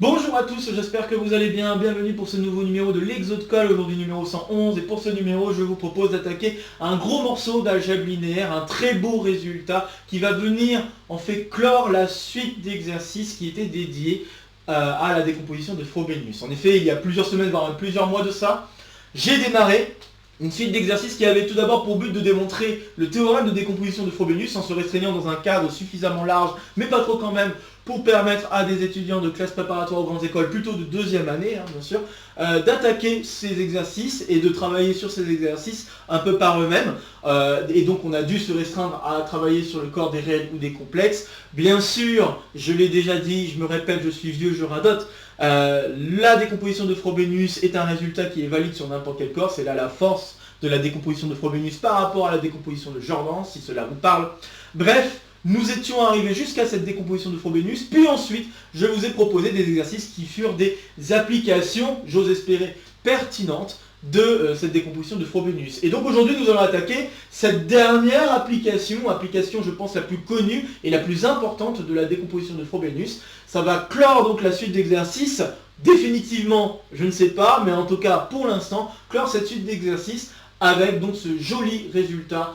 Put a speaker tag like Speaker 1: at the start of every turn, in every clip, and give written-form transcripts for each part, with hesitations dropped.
Speaker 1: Bonjour à tous, j'espère que vous allez bien. Bienvenue pour ce nouveau numéro de l'Exode-Call, aujourd'hui numéro 111. Et pour ce numéro, je vous propose d'attaquer un gros morceau d'algèbre linéaire, un très beau résultat qui va venir en fait clore la suite d'exercices qui était dédiée à la décomposition de Frobenius. En effet, il y a plusieurs semaines, voire même plusieurs mois de ça, j'ai démarré une suite d'exercices qui avait tout d'abord pour but de démontrer le théorème de décomposition de Frobenius en se restreignant dans un cadre suffisamment large, mais pas trop quand même, pour permettre à des étudiants de classe préparatoire aux grandes écoles, plutôt de deuxième année, bien sûr, d'attaquer ces exercices et de travailler sur ces exercices un peu par eux-mêmes. Et donc on a dû se restreindre à travailler sur le corps des réels ou des complexes. Bien sûr, je l'ai déjà dit, je me répète, je suis vieux, je radote. La décomposition de Frobenius est un résultat qui est valide sur n'importe quel corps. C'est là la force de la décomposition de Frobenius par rapport à la décomposition de Jordan, si cela vous parle. Bref, nous étions arrivés jusqu'à cette décomposition de Frobenius, puis ensuite, je vous ai proposé des exercices qui furent des applications, j'ose espérer, pertinentes de cette décomposition de Frobenius. Et donc aujourd'hui, nous allons attaquer cette dernière application je pense la plus connue et la plus importante de la décomposition de Frobenius. Ça va clore donc la suite d'exercices, définitivement, je ne sais pas, mais en tout cas pour l'instant, clore cette suite d'exercices avec donc ce joli résultat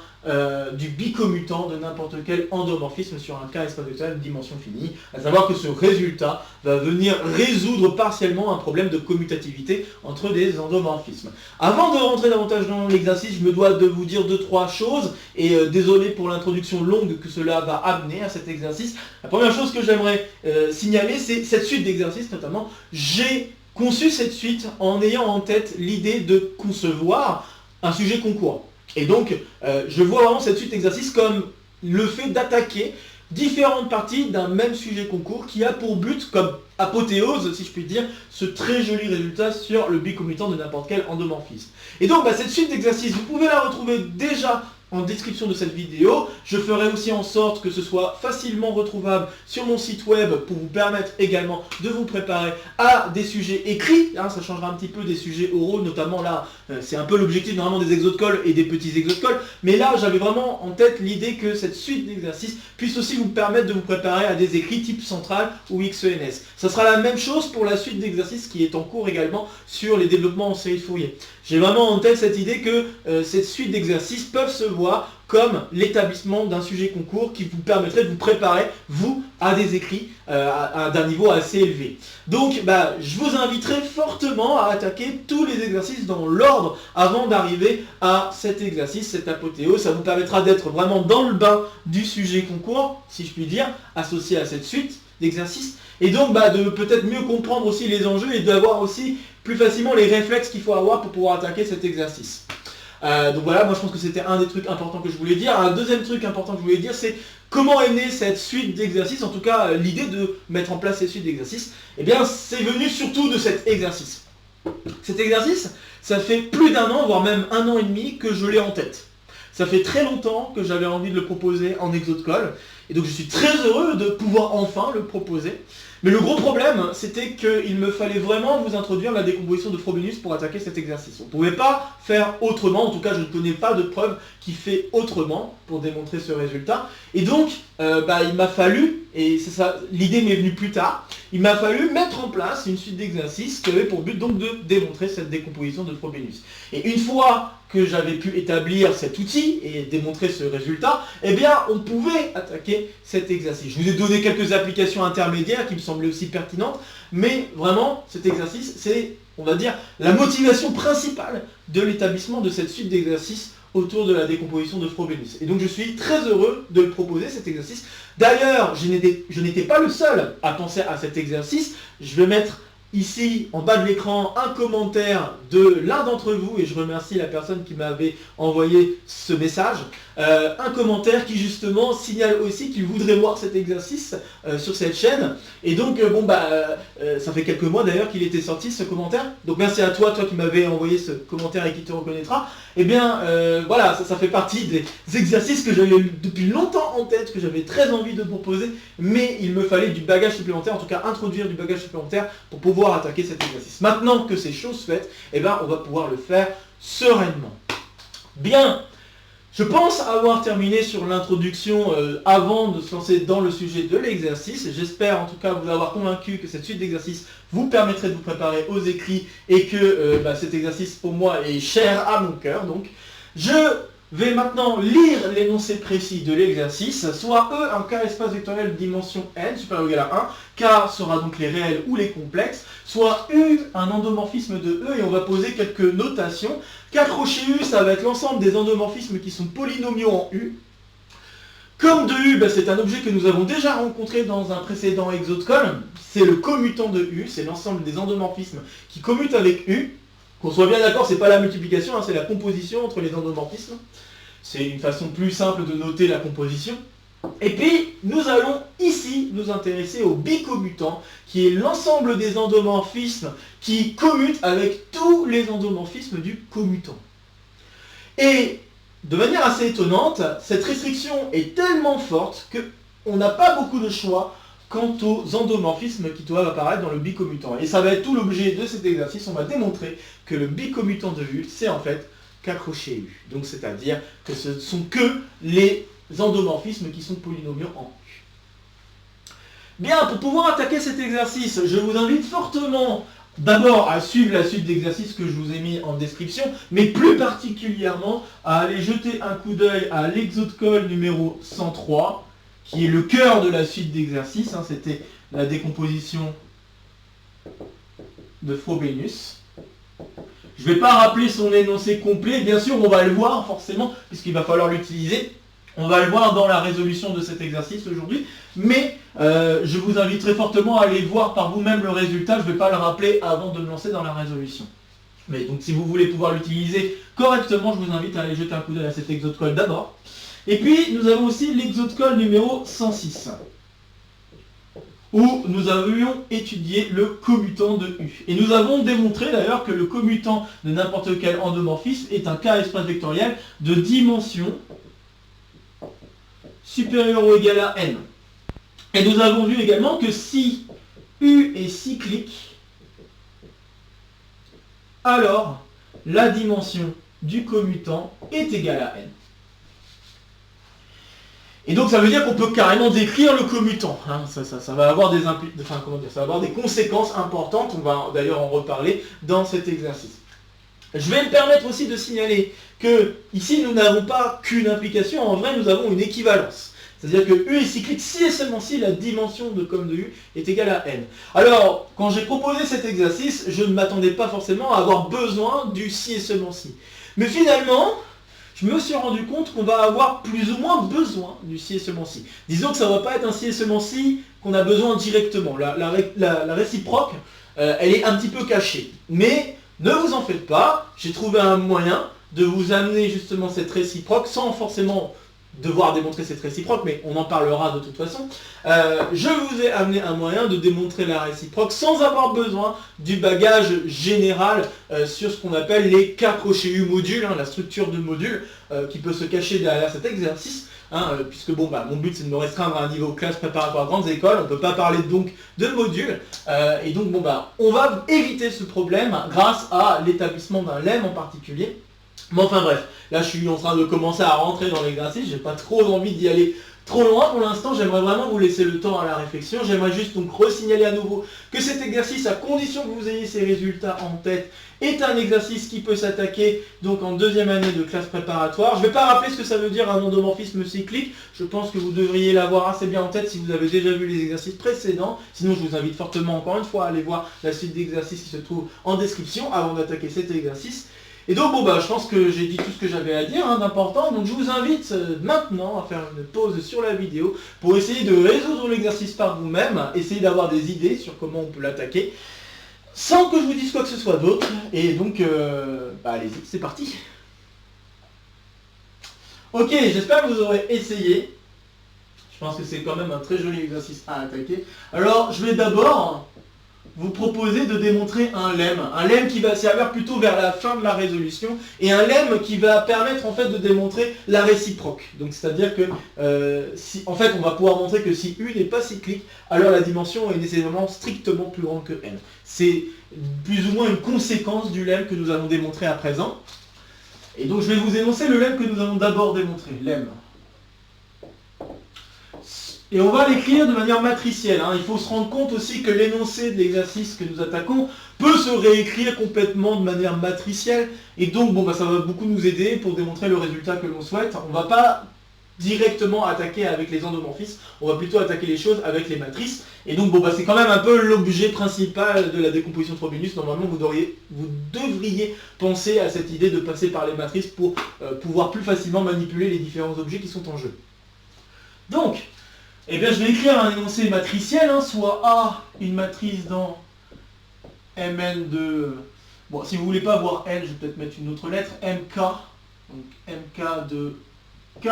Speaker 1: du bicommutant de n'importe quel endomorphisme sur un cas espace-vectoriel de dimension finie, à savoir que ce résultat va venir résoudre partiellement un problème de commutativité entre des endomorphismes. Avant de rentrer davantage dans l'exercice, je me dois de vous dire 2-3 choses, et désolé pour l'introduction longue que cela va amener à cet exercice. La première chose que j'aimerais signaler, c'est cette suite d'exercices notamment. J'ai conçu cette suite en ayant en tête l'idée de concevoir un sujet concours. Et donc, je vois vraiment cette suite d'exercices comme le fait d'attaquer différentes parties d'un même sujet concours qui a pour but, comme apothéose, si je puis dire, ce très joli résultat sur le bicommutant de n'importe quel endomorphisme. Et donc, cette suite d'exercices, vous pouvez la retrouver déjà en description de cette vidéo. Je ferai aussi en sorte que ce soit facilement retrouvable sur mon site web pour vous permettre également de vous préparer à des sujets écrits. Ça changera un petit peu des sujets oraux, notamment là, c'est un peu l'objectif normalement des exode-calls et des petits exode-calls. Mais là, j'avais vraiment en tête l'idée que cette suite d'exercices puisse aussi vous permettre de vous préparer à des écrits type central ou XENS. Ça sera la même chose pour la suite d'exercices qui est en cours également sur les développements en série de Fourier. J'ai vraiment en tête cette idée que cette suite d'exercices peuvent se voir comme l'établissement d'un sujet concours qui vous permettrait de vous préparer, vous, à des écrits d'un niveau assez élevé. Donc, je vous inviterai fortement à attaquer tous les exercices dans l'ordre avant d'arriver à cet exercice, cette apothéose. Ça vous permettra d'être vraiment dans le bain du sujet concours, si je puis dire, associé à cette suite d'exercices. Et donc, de peut-être mieux comprendre aussi les enjeux et d'avoir aussi plus facilement les réflexes qu'il faut avoir pour pouvoir attaquer cet exercice. Donc voilà, moi je pense que c'était un des trucs importants que je voulais dire. Un deuxième truc important que je voulais dire, c'est comment est née cette suite d'exercices, en tout cas l'idée de mettre en place cette suite d'exercices. Eh bien, c'est venu surtout de cet exercice. Cet exercice, ça fait plus d'un an, voire même 1 an et demi que je l'ai en tête. Ça fait très longtemps que j'avais envie de le proposer en exode-call, et donc je suis très heureux de pouvoir enfin le proposer. Mais le gros problème, c'était qu'il me fallait vraiment vous introduire la décomposition de Frobenius pour attaquer cet exercice. On ne pouvait pas faire autrement, en tout cas je ne connais pas de preuve qui fait autrement pour démontrer ce résultat. Et donc, il m'a fallu, et c'est ça, l'idée m'est venue plus tard, il m'a fallu mettre en place une suite d'exercices qui avait pour but donc de démontrer cette décomposition de Frobenius. Et une fois que j'avais pu établir cet outil et démontrer ce résultat, eh bien on pouvait attaquer cet exercice. Je vous ai donné quelques applications intermédiaires qui me semblaient aussi pertinentes, mais vraiment cet exercice c'est, on va dire, la motivation principale de l'établissement de cette suite d'exercices autour de la décomposition de Frobenius. Et donc je suis très heureux de le proposer, cet exercice. D'ailleurs, je n'étais pas le seul à penser à cet exercice. Je vais mettre ici, en bas de l'écran, un commentaire de l'un d'entre vous, et je remercie la personne qui m'avait envoyé ce message, un commentaire qui justement signale aussi qu'il voudrait voir cet exercice sur cette chaîne. Et donc, ça fait quelques mois d'ailleurs qu'il était sorti ce commentaire, donc merci à toi qui m'avais envoyé ce commentaire et qui te reconnaîtra. Et bien, voilà, ça fait partie des exercices que j'avais depuis longtemps en tête, que j'avais très envie de proposer, mais il me fallait du bagage supplémentaire, en tout cas introduire du bagage supplémentaire pour pouvoir attaquer cet exercice. Maintenant que c'est chose faite, on va pouvoir le faire sereinement. Bien, Je pense avoir terminé sur l'introduction avant de se lancer dans le sujet de l'exercice. J'espère en tout cas vous avoir convaincu que cette suite d'exercices vous permettrait de vous préparer aux écrits et que cet exercice pour moi est cher à mon cœur. Donc, je vais maintenant lire l'énoncé précis de l'exercice, soit E, un K espace vectoriel de dimension n, supérieur ou égal à 1, K sera donc les réels ou les complexes, soit U, un endomorphisme de E, et on va poser quelques notations. Qu'accrocher U, ça va être l'ensemble des endomorphismes qui sont polynomiaux en U. Comme de U, c'est un objet que nous avons déjà rencontré dans un précédent exotocol, c'est le commutant de U, c'est l'ensemble des endomorphismes qui commutent avec U. Qu'on soit bien d'accord, c'est pas la multiplication, c'est la composition entre les endomorphismes. C'est une façon plus simple de noter la composition. Et puis, nous allons ici nous intéresser au bicommutant, qui est l'ensemble des endomorphismes qui commutent avec tous les endomorphismes du commutant. Et, de manière assez étonnante, cette restriction est tellement forte qu'on n'a pas beaucoup de choix quant aux endomorphismes qui doivent apparaître dans le bicommutant. Et ça va être tout l'objet de cet exercice. On va démontrer que le bicommutant de U, c'est en fait qu'accrocher U. Donc c'est-à-dire que ce ne sont que les endomorphismes qui sont polynomiaux en U. Bien, pour pouvoir attaquer cet exercice, je vous invite fortement d'abord à suivre la suite d'exercices que je vous ai mis en description, mais plus particulièrement à aller jeter un coup d'œil à l'exotocol numéro 103, qui est le cœur de la suite d'exercices, c'était la décomposition de Frobenius. Je ne vais pas rappeler son énoncé complet, bien sûr on va le voir forcément, puisqu'il va falloir l'utiliser. On va le voir dans la résolution de cet exercice aujourd'hui, mais je vous inviterai fortement à aller voir par vous-même le résultat, je ne vais pas le rappeler avant de me lancer dans la résolution. Mais donc si vous voulez pouvoir l'utiliser correctement, je vous invite à aller jeter un coup d'œil à cet exotocol d'abord. Et puis, nous avons aussi l'exotocol numéro 106, où nous avions étudié le commutant de U. Et nous avons démontré d'ailleurs que le commutant de n'importe quel endomorphisme est un K espace vectoriel de dimension supérieure ou égale à n. Et nous avons vu également que si U est cyclique, alors la dimension du commutant est égale à n. Et donc ça veut dire qu'on peut carrément décrire le commutant. Ça va avoir des ça va avoir des conséquences importantes, on va d'ailleurs en reparler dans cet exercice. Je vais me permettre aussi de signaler que ici nous n'avons pas qu'une implication, en vrai nous avons une équivalence. C'est-à-dire que U est cyclique si et seulement si la dimension de com de U est égale à n. Alors, quand j'ai proposé cet exercice, je ne m'attendais pas forcément à avoir besoin du si et seulement si. Mais finalement, je me suis rendu compte qu'on va avoir plus ou moins besoin du si et seulement si. Disons que ça ne va pas être un si et seulement si qu'on a besoin directement. La réciproque, elle est un petit peu cachée. Mais ne vous en faites pas, j'ai trouvé un moyen de vous amener justement cette réciproque sans forcément devoir démontrer cette réciproque, mais on en parlera de toute façon. Je vous ai amené un moyen de démontrer la réciproque sans avoir besoin du bagage général sur ce qu'on appelle les K-U modules, la structure de module qui peut se cacher derrière cet exercice, puisque mon but c'est de me restreindre à un niveau classe préparatoire grandes écoles, on ne peut pas parler donc de modules, et donc on va éviter ce problème grâce à l'établissement d'un lemme en particulier. Mais enfin bref, là je suis en train de commencer à rentrer dans l'exercice, j'ai pas trop envie d'y aller trop loin pour l'instant, j'aimerais vraiment vous laisser le temps à la réflexion. J'aimerais juste donc resignaler à nouveau que cet exercice, à condition que vous ayez ces résultats en tête, est un exercice qui peut s'attaquer donc en deuxième année de classe préparatoire. Je ne vais pas rappeler ce que ça veut dire un endomorphisme cyclique, je pense que vous devriez l'avoir assez bien en tête si vous avez déjà vu les exercices précédents. Sinon je vous invite fortement encore une fois à aller voir la suite d'exercices qui se trouve en description avant d'attaquer cet exercice. Et donc je pense que j'ai dit tout ce que j'avais à dire d'important, donc je vous invite maintenant à faire une pause sur la vidéo pour essayer de résoudre l'exercice par vous-même, essayer d'avoir des idées sur comment on peut l'attaquer, sans que je vous dise quoi que ce soit d'autre, et donc allez-y, c'est parti. Ok, j'espère que vous aurez essayé, je pense que c'est quand même un très joli exercice à attaquer. Alors je vais d'abord vous proposez de démontrer un lemme qui va servir plutôt vers la fin de la résolution, et un lemme qui va permettre en fait de démontrer la réciproque. Donc c'est-à-dire que en fait on va pouvoir montrer que si U n'est pas cyclique, alors la dimension est nécessairement strictement plus grande que n. C'est plus ou moins une conséquence du lemme que nous allons démontrer à présent. Et donc je vais vous énoncer le lemme que nous allons d'abord démontrer, lemme. Et on va l'écrire de manière matricielle. Il faut se rendre compte aussi que l'énoncé de l'exercice que nous attaquons peut se réécrire complètement de manière matricielle. Et donc ça va beaucoup nous aider pour démontrer le résultat que l'on souhaite. On ne va pas directement attaquer avec les endomorphismes, on va plutôt attaquer les choses avec les matrices. Et donc c'est quand même un peu l'objet principal de la décomposition Frobenius. Normalement vous devriez penser à cette idée de passer par les matrices pour pouvoir plus facilement manipuler les différents objets qui sont en jeu. Donc, je vais écrire un énoncé matriciel, soit A, une matrice dans Mn de... si vous voulez pas voir L, je vais peut-être mettre une autre lettre, Mk, donc Mk de K,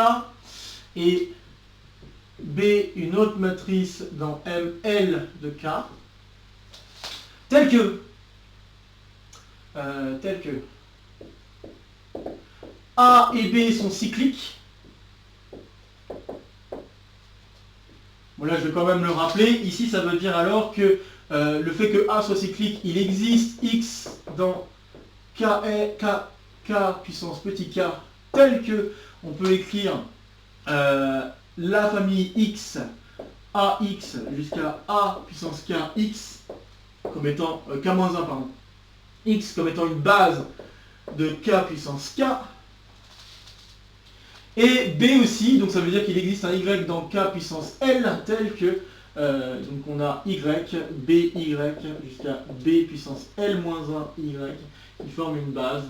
Speaker 1: et B, une autre matrice dans ML de K, telle que A et B sont cycliques. Là, je vais quand même le rappeler. Ici, ça veut dire alors que le fait que A soit cyclique, il existe X dans K puissance petit k, tel que on peut écrire la famille X, AX jusqu'à A puissance K, X comme étant, K-1, pardon, X comme étant une base de K puissance K. Et B aussi, donc ça veut dire qu'il existe un Y dans K puissance L, tel que, donc on a Y, BY jusqu'à B puissance L-1 Y, qui forme une base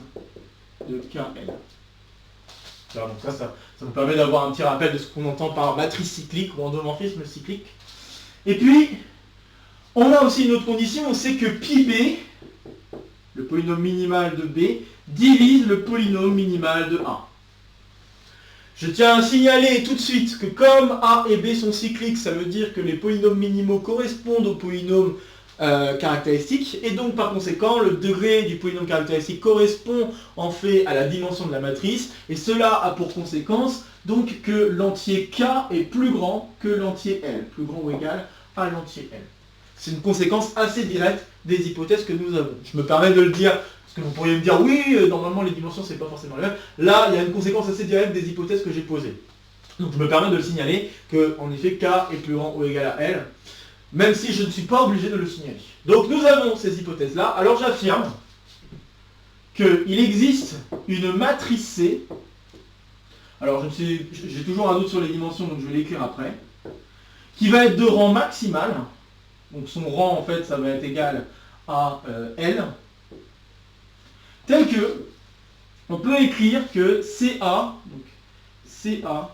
Speaker 1: de KL. Alors donc ça nous permet d'avoir un petit rappel de ce qu'on entend par matrice cyclique ou endomorphisme cyclique. Et puis, on a aussi une autre condition, c'est que pi B, le polynôme minimal de B, divise le polynôme minimal de A. Je tiens à signaler tout de suite que comme A et B sont cycliques, ça veut dire que les polynômes minimaux correspondent aux polynômes caractéristiques, et donc par conséquent le degré du polynôme caractéristique correspond en fait à la dimension de la matrice, et cela a pour conséquence donc que l'entier K est plus grand que l'entier L, plus grand ou égal à l'entier L. C'est une conséquence assez directe des hypothèses que nous avons. Je me permets de le dire, parce que vous pourriez me dire, oui, normalement les dimensions c'est pas forcément les mêmes. Là, il y a une conséquence assez directe des hypothèses que j'ai posées. Donc je me permets de le signaler, que en effet K est plus grand ou égal à L, même si je ne suis pas obligé de le signaler. Donc nous avons ces hypothèses-là, alors j'affirme qu'il existe une matrice C, alors j'ai toujours un doute sur les dimensions, donc je vais l'écrire après, qui va être de rang maximal, donc son rang en fait ça va être égal à L, tel que on peut écrire que CA, donc CA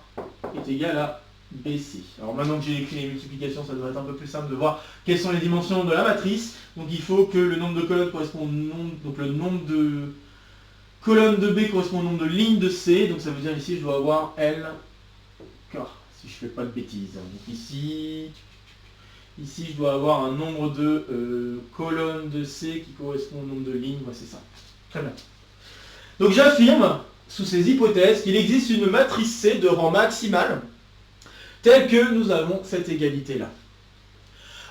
Speaker 1: est égal à BC. Alors maintenant que j'ai écrit les multiplications, ça devrait être un peu plus simple de voir quelles sont les dimensions de la matrice. Donc il faut que le nombre de colonnes correspond au nombre, donc le nombre de colonnes de B correspond au nombre de lignes de C. Donc ça veut dire ici je dois avoir L K, si je fais pas de bêtises. Donc ici je dois avoir un nombre de colonnes de C qui correspond au nombre de lignes. Voilà, c'est ça. Très bien. Donc j'affirme, sous ces hypothèses, qu'il existe une matrice C de rang maximal, telle que nous avons cette égalité-là.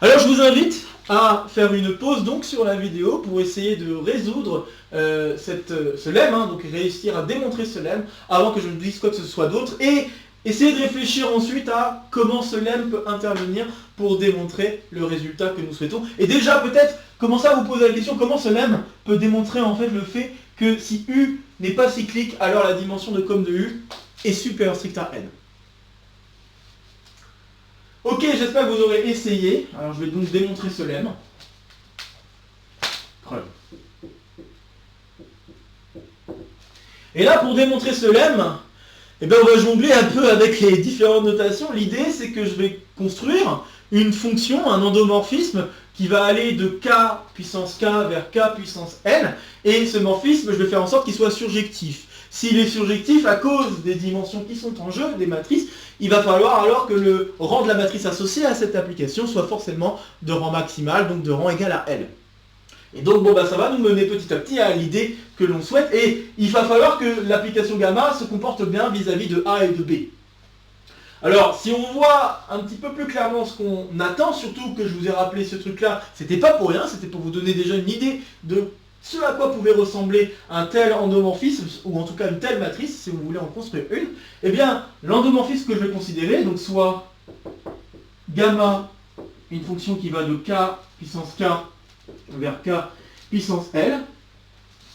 Speaker 1: Alors je vous invite à faire une pause donc sur la vidéo pour essayer de résoudre ce lemme, donc réussir à démontrer ce lemme avant que je ne dise quoi que ce soit d'autre, et essayer de réfléchir ensuite à comment ce lemme peut intervenir pour démontrer le résultat que nous souhaitons. Et déjà peut-être commencer à vous poser la question comment ce lemme peut démontrer en fait le fait que si U n'est pas cyclique, alors la dimension de com de U est supérieure stricte à N. Ok, j'espère que vous aurez essayé. Alors je vais donc démontrer ce lemme. Preuve. Et là, pour démontrer ce lemme, on va jongler un peu avec les différentes notations. L'idée, c'est que je vais construire une fonction, un endomorphisme, qui va aller de K puissance K vers K puissance N. Et ce morphisme, je vais faire en sorte qu'il soit surjectif. S'il est surjectif, à cause des dimensions qui sont en jeu, des matrices, il va falloir alors que le rang de la matrice associée à cette application soit forcément de rang maximal, donc de rang égal à L. Et donc ça va nous mener petit à petit à l'idée que l'on souhaite, et il va falloir que l'application gamma se comporte bien vis-à-vis de A et de B. Alors, si on voit un petit peu plus clairement ce qu'on attend, surtout que je vous ai rappelé ce truc-là, c'était pas pour rien, c'était pour vous donner déjà une idée de ce à quoi pouvait ressembler un tel endomorphisme, ou en tout cas une telle matrice, si vous voulez en construire une, eh bien, l'endomorphisme que je vais considérer, donc soit gamma, une fonction qui va de k puissance k vers k puissance L,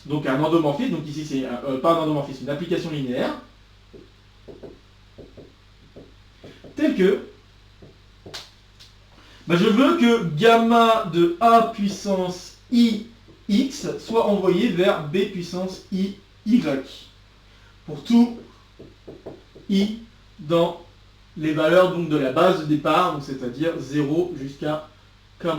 Speaker 1: donc un endomorphisme, donc ici c'est pas un endomorphisme, une application linéaire, tel que je veux que gamma de a puissance i x soit envoyé vers b puissance i y pour tout i dans les valeurs donc, de la base de départ, c'est-à-dire 0 jusqu'à k-1.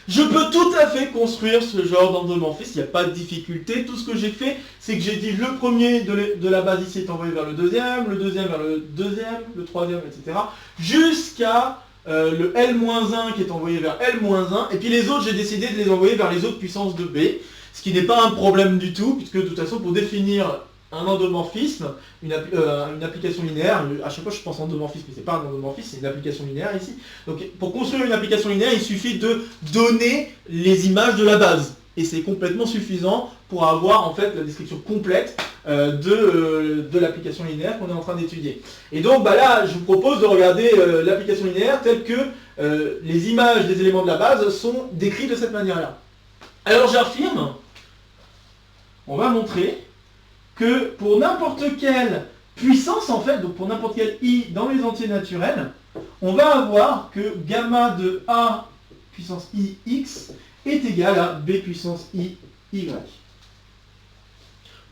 Speaker 1: Je peux tout à fait construire ce genre d'endomorphisme, il n'y a pas de difficulté. Tout ce que j'ai fait, c'est que j'ai dit le premier de la base ici est envoyé vers le deuxième vers le deuxième, le troisième, etc. Jusqu'à le L-1 qui est envoyé vers L-1, et puis les autres, j'ai décidé de les envoyer vers les autres puissances de B, ce qui n'est pas un problème du tout, puisque de toute façon, pour définir un endomorphisme, une application linéaire, à chaque fois je pense endomorphisme, mais c'est pas un endomorphisme, c'est une application linéaire ici. Donc pour construire une application linéaire, il suffit de donner les images de la base. Et c'est complètement suffisant pour avoir en fait la description complète de l'application linéaire qu'on est en train d'étudier. Et donc là, je vous propose de regarder l'application linéaire telle que les images des éléments de la base sont décrites de cette manière-là. Alors j'affirme, on va montrer que pour n'importe quelle puissance, en fait, donc pour n'importe quel i dans les entiers naturels, on va avoir que gamma de a puissance i x est égal à b puissance i y. Vous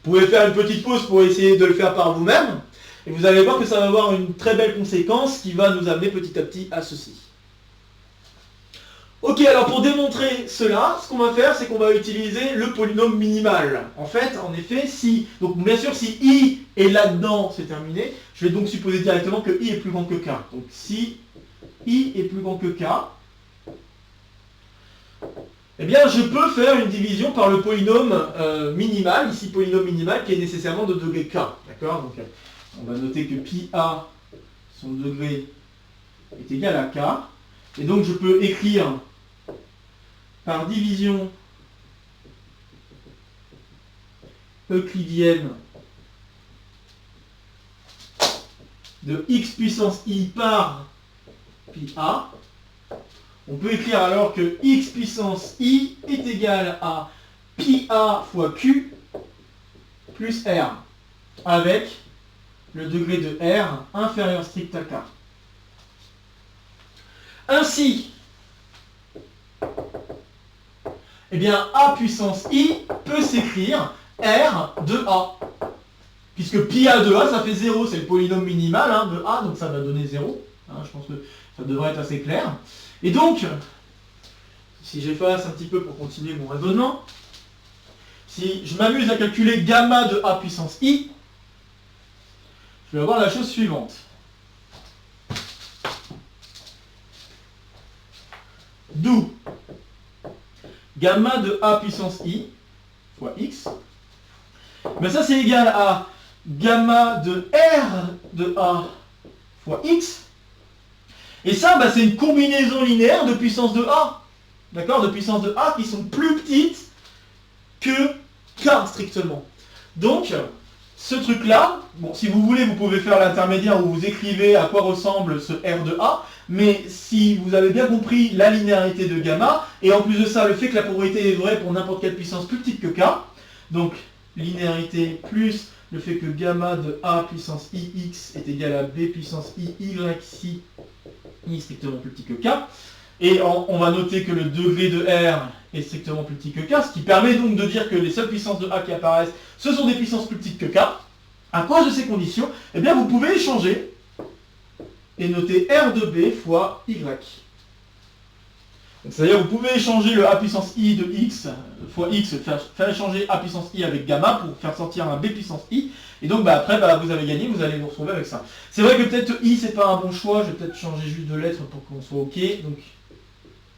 Speaker 1: pouvez faire une petite pause pour essayer de le faire par vous-même, et vous allez voir que ça va avoir une très belle conséquence qui va nous amener petit à petit à ceci. Ok, alors pour démontrer cela, ce qu'on va faire, c'est qu'on va utiliser le polynôme minimal. En fait, en effet, donc bien sûr, si i est là-dedans, c'est terminé, je vais donc supposer directement que i est plus grand que k. Donc si i est plus grand que k, eh bien je peux faire une division par le polynôme minimal, ici polynôme minimal, qui est nécessairement de degré k. D'accord? Donc on va noter que pi a, son degré, est égal à k. Et donc je peux écrire par division euclidienne de x puissance i par pi a, on peut écrire alors que x puissance i est égal à pi a fois q plus r, avec le degré de r inférieur strict à k. Ainsi, eh bien, a puissance i peut s'écrire r de a. Puisque pi a de a, ça fait 0, c'est le polynôme minimal de a, donc ça va donner 0. Je pense que ça devrait être assez clair. Et donc, si j'efface un petit peu pour continuer mon raisonnement, si je m'amuse à calculer gamma de a puissance i, je vais avoir la chose suivante. D'où gamma de a puissance i fois x, mais ça c'est égal à gamma de r de a fois x, et ça c'est une combinaison linéaire de puissance de a, d'accord, de puissance de a qui sont plus petites que k strictement. Donc ce truc là, bon, si vous voulez vous pouvez faire l'intermédiaire où vous écrivez à quoi ressemble ce r de a, mais si vous avez bien compris la linéarité de gamma, et en plus de ça, le fait que la propriété est vraie pour n'importe quelle puissance plus petite que k, donc linéarité plus le fait que gamma de a puissance ix est égal à b puissance i si i est strictement plus petit que k, et on va noter que le degré de r est strictement plus petit que k, ce qui permet donc de dire que les seules puissances de a qui apparaissent, ce sont des puissances plus petites que k. À cause de ces conditions, eh bien vous pouvez échanger et noter r de b fois y. C'est-à-dire vous pouvez échanger le a puissance i de x fois x, faire échanger a puissance i avec gamma pour faire sortir un b puissance i, et donc après vous avez gagné, vous allez vous retrouver avec ça. C'est vrai que peut-être i c'est pas un bon choix, je vais peut-être changer juste de lettre pour qu'on soit ok, donc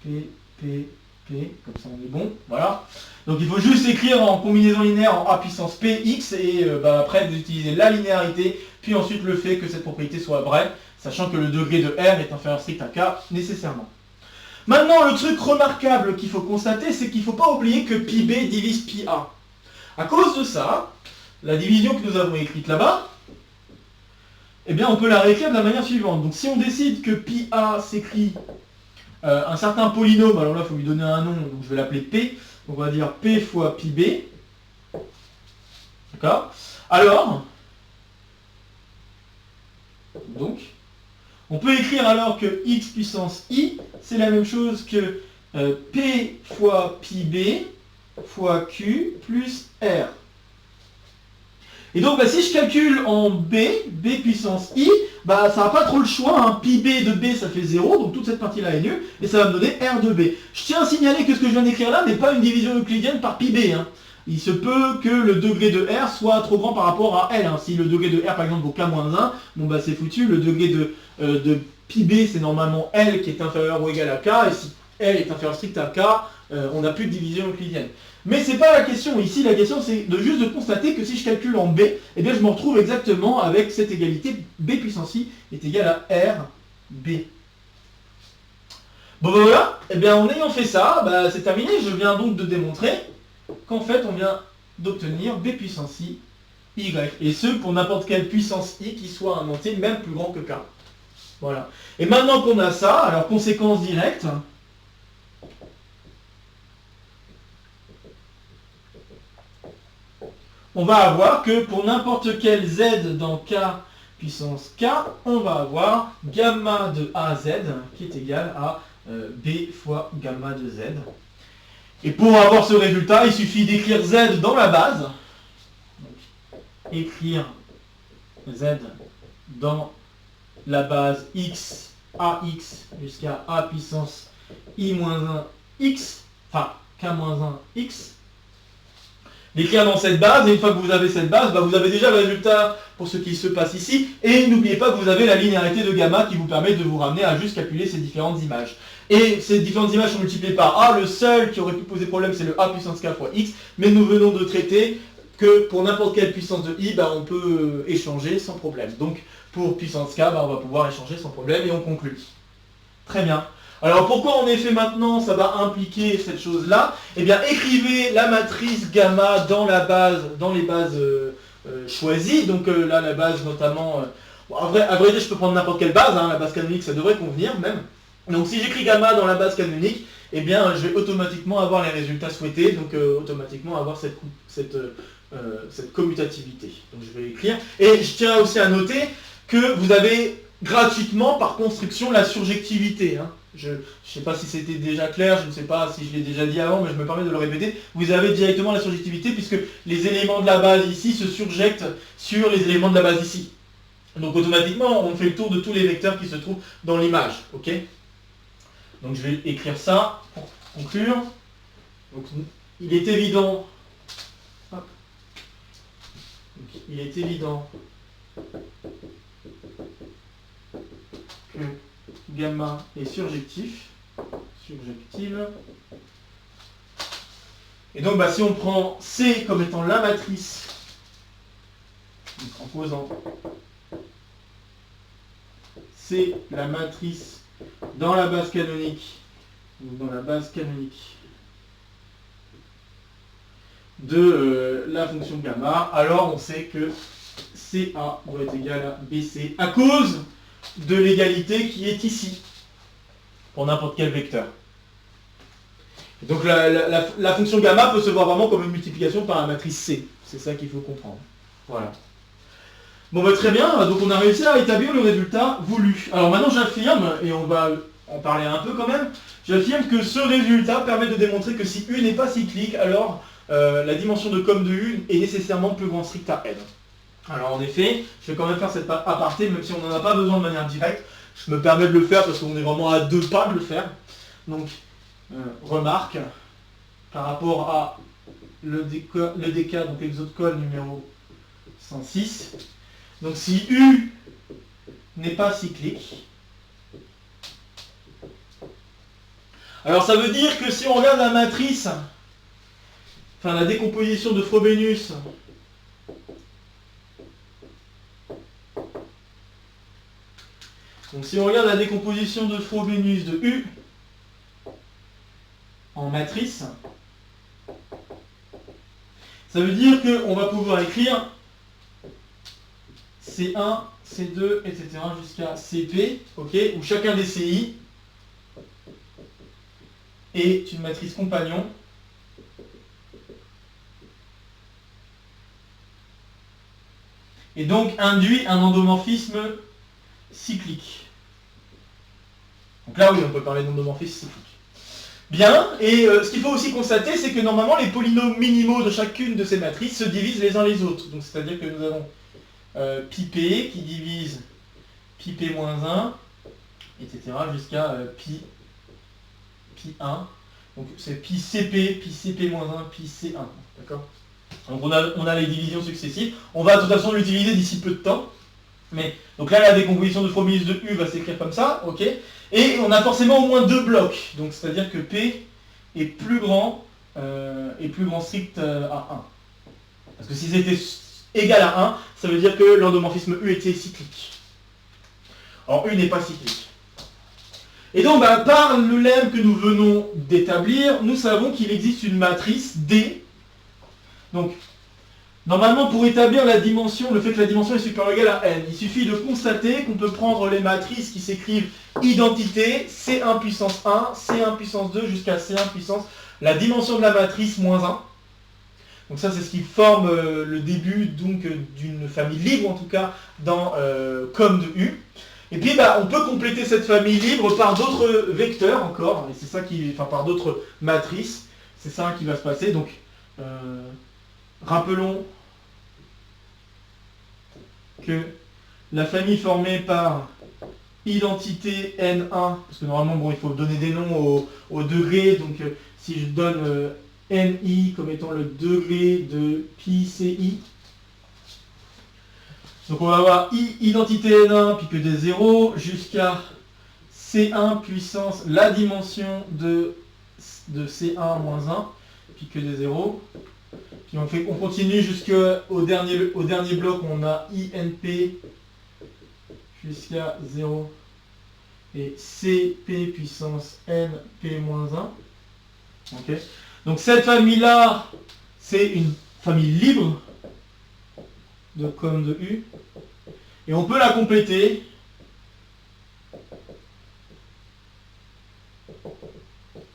Speaker 1: p, p, p, comme ça on est bon, voilà. Donc il faut juste écrire en combinaison linéaire en a puissance p, x, et après vous utilisez la linéarité, puis ensuite le fait que cette propriété soit vraie, sachant que le degré de r est inférieur strict à k nécessairement. Maintenant, le truc remarquable qu'il faut constater, c'est qu'il ne faut pas oublier que pi b divise pi a. À cause de ça, la division que nous avons écrite là-bas, eh bien on peut la réécrire de la manière suivante. Donc si on décide que pi a s'écrit un certain polynôme, alors là il faut lui donner un nom, donc je vais l'appeler p, on va dire p fois pi b, d'accord? Alors, donc, on peut écrire alors que x puissance i, c'est la même chose que p fois pi b fois q plus r. Et donc si je calcule en b puissance i, ça n'a pas trop le choix, hein. Pi b de b ça fait 0, donc toute cette partie-là est nulle, et ça va me donner r de b. Je tiens à signaler que ce que je viens d'écrire là n'est pas une division euclidienne par pi b. Hein. Il se peut que le degré de r soit trop grand par rapport à L. Hein. Si le degré de r par exemple vaut k-1, bon c'est foutu, le degré de pi b c'est normalement L qui est inférieur ou égal à k, et si L est inférieur strict à k, on n'a plus de division euclidienne. Mais c'est pas la question, ici la question c'est juste de constater que si je calcule en b, eh bien je me retrouve exactement avec cette égalité b puissance i est égal à r b. Bon voilà, eh bien en ayant fait ça, c'est terminé, je viens donc de démontrer qu'en fait on vient d'obtenir b puissance i y, et ce pour n'importe quelle puissance i qui soit un entier même plus grand que k. Voilà. Et maintenant qu'on a ça, alors conséquence directe, on va avoir que pour n'importe quel z dans k puissance k, on va avoir gamma de a à z qui est égal à b fois gamma de z. Et pour avoir ce résultat, il suffit d'écrire z dans la base. Donc, écrire z dans la base x, ax jusqu'à a puissance i-1 x, enfin k-1 x. L'écrire dans cette base, et une fois que vous avez cette base, vous avez déjà le résultat pour ce qui se passe ici, et n'oubliez pas que vous avez la linéarité de gamma qui vous permet de vous ramener à juste calculer ces différentes images. Et ces différentes images sont multipliées par a, le seul qui aurait pu poser problème c'est le a puissance k fois x, mais nous venons de traiter que pour n'importe quelle puissance de i, on peut échanger sans problème. Donc pour puissance k, on va pouvoir échanger sans problème, et on conclut. Très bien. Alors pourquoi en effet maintenant ça va impliquer cette chose-là? Eh bien écrivez la matrice gamma dans la base, dans les bases choisies. Donc là la base notamment, à vrai dire je peux prendre n'importe quelle base, hein, la base canonique ça devrait convenir même. Donc si j'écris gamma dans la base canonique, eh bien je vais automatiquement avoir les résultats souhaités, donc automatiquement avoir cette commutativité. Donc je vais écrire. Et je tiens aussi à noter que vous avez gratuitement par construction la surjectivité. Hein. Je ne sais pas si c'était déjà clair, je ne sais pas si je l'ai déjà dit avant, mais je me permets de le répéter. Vous avez directement la surjectivité puisque les éléments de la base ici se surjectent sur les éléments de la base ici. Donc automatiquement, on fait le tour de tous les vecteurs qui se trouvent dans l'image. Ok ? Donc je vais écrire ça pour conclure. Donc, il est évident. Donc, il est évident que gamma est surjectif. Surjective. Et donc si on prend C comme étant la matrice, en posant C la matrice dans la base canonique, de la fonction gamma, alors on sait que CA doit être égal à BC à cause de l'égalité qui est ici, pour n'importe quel vecteur. Et donc la fonction gamma peut se voir vraiment comme une multiplication par la matrice C. C'est ça qu'il faut comprendre. Voilà. Bon très bien, donc on a réussi à établir le résultat voulu. Alors maintenant j'affirme, et on va en parler un peu quand même, j'affirme que ce résultat permet de démontrer que si U n'est pas cyclique, alors la dimension de com de U est nécessairement plus grand strict à N. Alors en effet, je vais quand même faire cette aparté, même si on n'en a pas besoin de manière directe, je me permets de le faire parce qu'on est vraiment à 2 pas de le faire. Donc, remarque, par rapport à le DK, donc exode-call numéro 106, donc si U n'est pas cyclique, alors ça veut dire que si on regarde la matrice, enfin la décomposition de Frobenius, donc si on regarde la décomposition de Frobenius de U, en matrice, ça veut dire qu'on va pouvoir écrire C1, C2, etc. jusqu'à CP, ok, où chacun des CI est une matrice compagnon et donc induit un endomorphisme cyclique. Donc là, oui, on peut parler d'endomorphisme cyclique. Bien, et ce qu'il faut aussi constater, c'est que normalement, les polynômes minimaux de chacune de ces matrices se divisent les uns les autres. Donc c'est-à-dire que nous avons pi_p qui divise pi_p-1, etc. jusqu'à pi1. Donc c'est pi_cp, pi_cp-1, pi_c1. D'accord ? Donc on a les divisions successives. On va de toute façon l'utiliser d'ici peu de temps. Mais, donc là, la décomposition de Frobenius de U va s'écrire comme ça, ok. Et on a forcément au moins deux blocs. Donc c'est-à-dire que P est plus grand strict à 1. Parce que si c'était égal à 1, ça veut dire que l'endomorphisme U était cyclique. Or U n'est pas cyclique. Et donc, par le lemme que nous venons d'établir, nous savons qu'il existe une matrice D. Donc, normalement, pour établir la dimension, le fait que la dimension est supérieure ou égale à n, il suffit de constater qu'on peut prendre les matrices qui s'écrivent identité, C1 puissance 1, C1 puissance 2 jusqu'à C1 puissance la dimension de la matrice moins 1. Donc ça, c'est ce qui forme le début d'une famille libre, en tout cas, dans COM de U. Et puis, on peut compléter cette famille libre par d'autres vecteurs encore, et c'est ça par d'autres matrices. C'est ça qui va se passer. Donc, rappelons que la famille formée par identité N1, parce que normalement, il faut donner des noms au degré, donc si je donne NI comme étant le degré de pi CI, donc on va avoir identité N1, pique des 0, jusqu'à C1 puissance la dimension de C1 moins 1, pique des 0. Puis on continue jusqu'au dernier bloc, on a INP jusqu'à 0 et CP puissance NP moins 1. Okay. Donc cette famille-là, c'est une famille libre de COM de U. Et on peut la compléter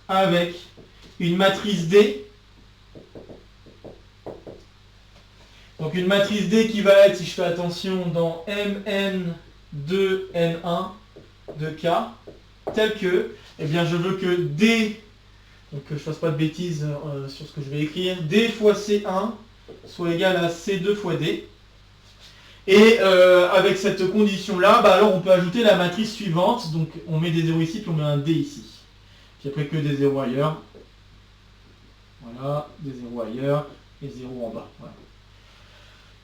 Speaker 1: avec une matrice D. Donc une matrice D qui va être, si je fais attention, dans Mn2N1 de K, tel que, eh bien je veux que D, donc que je ne fasse pas de bêtises sur ce que je vais écrire, D fois C1 soit égal à C2 fois D. Et avec cette condition-là, alors on peut ajouter la matrice suivante, donc on met des 0 ici, puis on met un D ici. Puis après que des 0 ailleurs. Voilà, des 0 ailleurs, et 0 en bas. Voilà.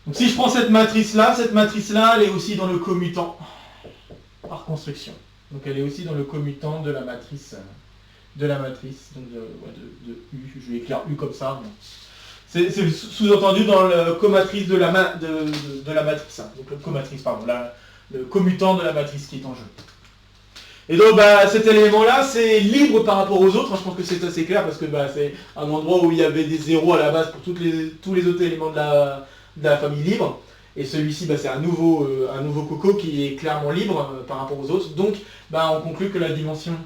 Speaker 1: Donc si je prends cette matrice-là, elle est aussi dans le commutant par construction. Donc elle est aussi dans le commutant de la matrice, donc de U. Je vais écrire U comme ça. C'est sous-entendu dans le comatrice de la matrice. Donc le comatrice, pardon, le commutant de la matrice qui est en jeu. Et donc cet élément-là, c'est libre par rapport aux autres. Je pense que c'est assez clair parce que c'est un endroit où il y avait des zéros à la base pour tous les autres éléments de la famille libre. Et celui-ci, c'est un nouveau coco qui est clairement libre par rapport aux autres. Donc, on conclut que la dimension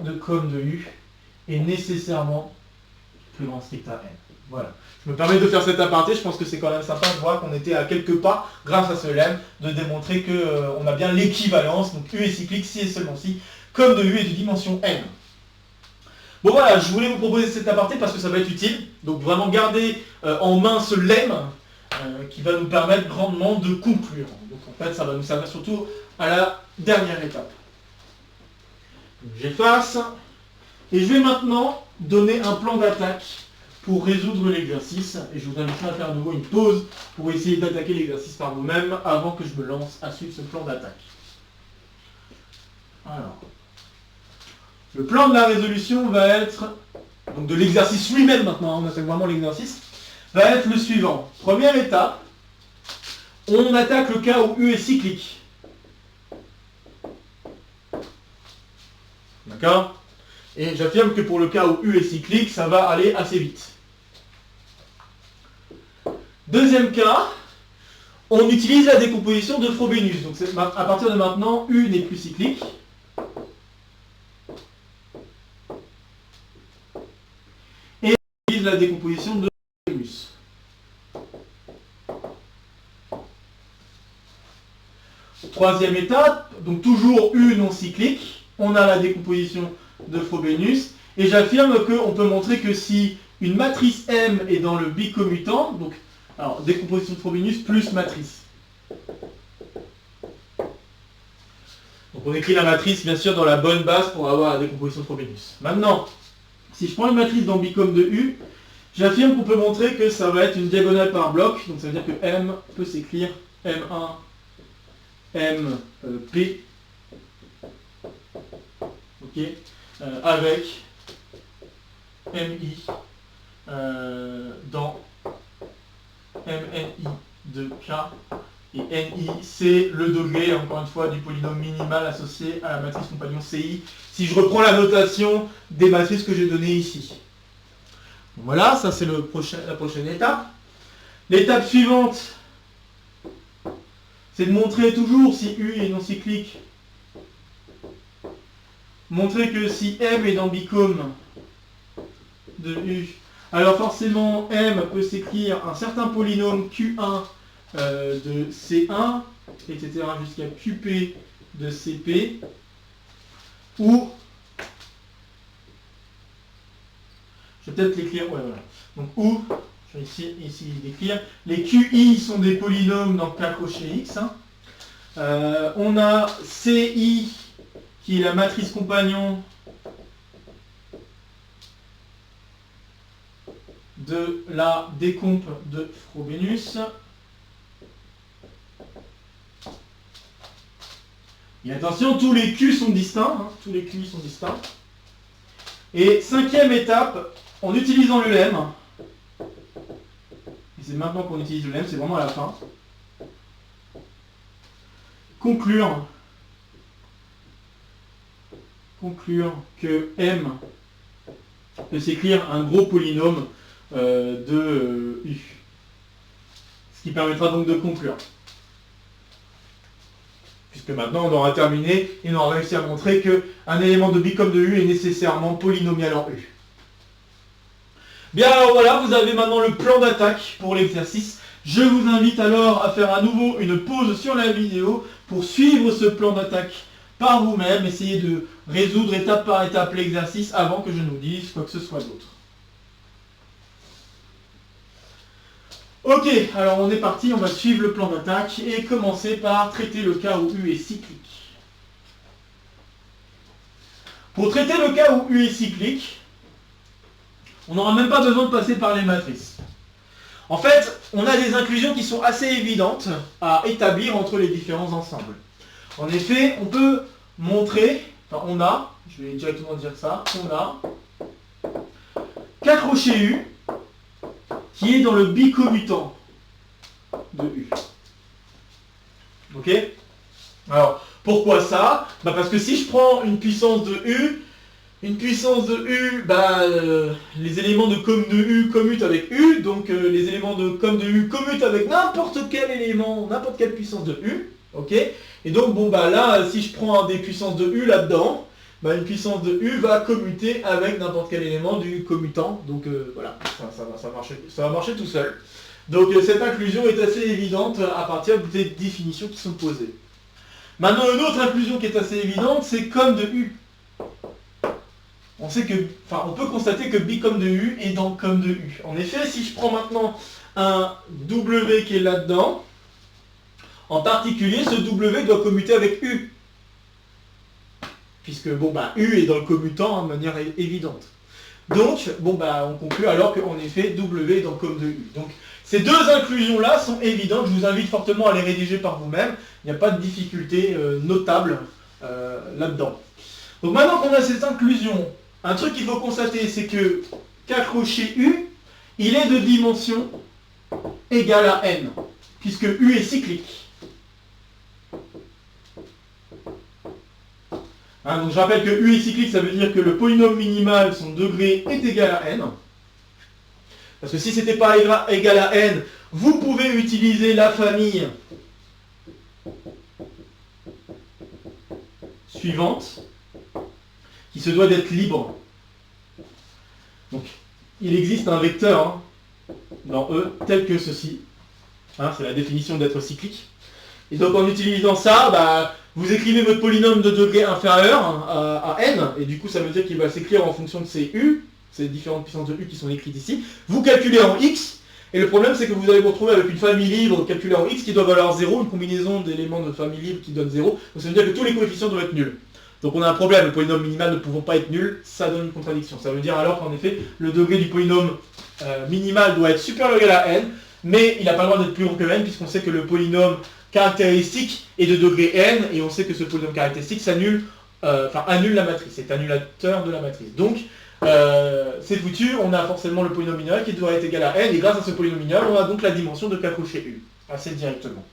Speaker 1: de COM de U est nécessairement plus grand strict à n. Voilà. Je me permets de faire cet aparté, je pense que c'est quand même sympa de voir qu'on était à quelques pas, grâce à ce lemme, de démontrer qu'on a bien l'équivalence, donc U est cyclique si et seulement si, COM de U est de dimension n. Bon voilà, je voulais vous proposer cet aparté parce que ça va être utile, donc vraiment gardez en main ce lemme qui va nous permettre grandement de conclure. Donc en fait, ça va nous servir surtout à la dernière étape. J'efface, et je vais maintenant donner un plan d'attaque pour résoudre l'exercice, et je vous invite à faire à nouveau une pause pour essayer d'attaquer l'exercice par vous-même avant que je me lance à suivre ce plan d'attaque. Alors, le plan de la résolution va être, donc de l'exercice lui-même maintenant, on attaque vraiment l'exercice, va être le suivant. Première étape, on attaque le cas où U est cyclique. D'accord ? Et j'affirme que pour le cas où U est cyclique, ça va aller assez vite. Deuxième cas, on utilise la décomposition de Frobenius. Donc à partir de maintenant, U n'est plus cyclique. Et on utilise la décomposition de Frobenius. Troisième étape, donc toujours U non cyclique, on a la décomposition de Frobenius, et j'affirme qu'on peut montrer que si une matrice M est dans le bicommutant, donc alors décomposition de Frobenius plus matrice. Donc on écrit la matrice bien sûr dans la bonne base pour avoir la décomposition de Frobenius. Maintenant, si je prends une matrice dans bicom de U, j'affirme qu'on peut montrer que ça va être une diagonale par bloc, donc ça veut dire que M peut s'écrire M1 MP, ok, avec MI dans MNI de K, et NI c'est le degré, encore une fois, du polynôme minimal associé à la matrice compagnon CI, si je reprends la notation des matrices que j'ai données ici. Voilà, ça c'est la prochaine étape. L'étape suivante, c'est de montrer toujours si U est non cyclique, montrer que si M est dans bicom de U, alors forcément M peut s'écrire un certain polynôme Q1 de C1, etc. jusqu'à QP de CP, ou, je vais peut-être l'écrire, ouais voilà, donc ou, je vais ici l'écrire, les QI sont des polynômes dans K crochet X, hein. On a CI qui est la matrice compagnon de la décomp de Frobenius. Et attention, tous les Q sont distincts, hein, tous les QI sont distincts. Et cinquième étape, en utilisant le lemme, et c'est maintenant qu'on utilise le lemme, c'est vraiment à la fin, conclure que M peut s'écrire un gros polynôme de U. Ce qui permettra donc de conclure. Puisque maintenant on aura terminé et on aura réussi à montrer qu'un élément de bicom de U est nécessairement polynomial en U. Bien alors voilà, vous avez maintenant le plan d'attaque pour l'exercice. Je vous invite alors à faire à nouveau une pause sur la vidéo pour suivre ce plan d'attaque par vous-même, essayez de résoudre étape par étape l'exercice avant que je nous dise quoi que ce soit d'autre. Ok, alors on est parti, on va suivre le plan d'attaque et commencer par traiter le cas où U est cyclique. Pour traiter le cas où U est cyclique, on n'aura même pas besoin de passer par les matrices. En fait, on a des inclusions qui sont assez évidentes à établir entre les différents ensembles. En effet, on peut montrer, enfin on a, je vais directement dire ça, on a K crochet U qui est dans le bicommutant de U. Ok? Alors, pourquoi ça? Parce que si je prends une puissance de U, les éléments de com de U commutent avec U, donc les éléments de com de U commutent avec n'importe quel élément, n'importe quelle puissance de U. Ok? Et donc, là, si je prends des puissances de U là-dedans, une puissance de U va commuter avec n'importe quel élément du commutant. Donc voilà, ça va marcher tout seul. Donc cette inclusion est assez évidente à partir des définitions qui sont posées. Maintenant, une autre inclusion qui est assez évidente, c'est com de U. On peut constater que bicom de U est dans com de U. En effet, si je prends maintenant un W qui est là-dedans, en particulier, ce W doit commuter avec U. Puisque, U est dans le commutant de manière évidente. Donc, on conclut alors qu'en effet, W est dans le com de U. Donc, ces deux inclusions-là sont évidentes. Je vous invite fortement à les rédiger par vous-même. Il n'y a pas de difficulté notable là-dedans. Donc, maintenant qu'on a cette inclusion, un truc qu'il faut constater, c'est que K crochet U, il est de dimension égale à N. Puisque U est cyclique. Hein, donc je rappelle que U est cyclique, ça veut dire que le polynôme minimal, son degré est égal à n. Parce que si ce n'était pas égal à n, vous pouvez utiliser la famille suivante, qui se doit d'être libre. Donc, il existe un vecteur dans E tel que ceci. Hein, c'est la définition d'être cyclique. Et donc en utilisant ça, vous écrivez votre polynôme de degré inférieur à n, et du coup ça veut dire qu'il va s'écrire en fonction de ces u, ces différentes puissances de u qui sont écrites ici. Vous calculez en x, et le problème c'est que vous allez vous retrouver avec une famille libre calculée en x qui doit valoir 0, une combinaison d'éléments de famille libre qui donne 0, donc ça veut dire que tous les coefficients doivent être nuls. Donc on a un problème, le polynôme minimal ne pouvant pas être nul, ça donne une contradiction. Ça veut dire alors qu'en effet, le degré du polynôme minimal doit être supérieur ou égal à n, mais il n'a pas le droit d'être plus grand que n, puisqu'on sait que le polynôme caractéristique est de degré n, et on sait que ce polynôme caractéristique annule la matrice, c'est annulateur de la matrice. Donc, c'est foutu, on a forcément le polynôme minimal qui doit être égal à n, et grâce à ce polynôme minimal, on a donc la dimension de k coché u, assez directement.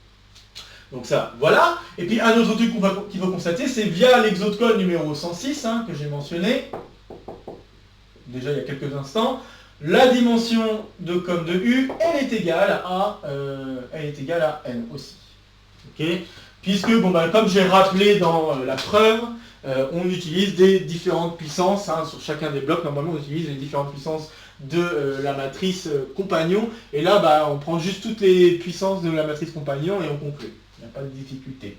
Speaker 1: Donc ça, voilà. Et puis un autre truc qu'il faut constater, c'est via l'exode numéro 106, que j'ai mentionné, déjà il y a quelques instants, la dimension de com de u, elle est égale à n aussi. Okay, puisque, comme j'ai rappelé dans la preuve, on utilise des différentes puissances sur chacun des blocs. Normalement, on utilise les différentes puissances de la matrice compagnon. Et là, on prend juste toutes les puissances de la matrice compagnon et on conclut. Il n'y a pas de difficulté.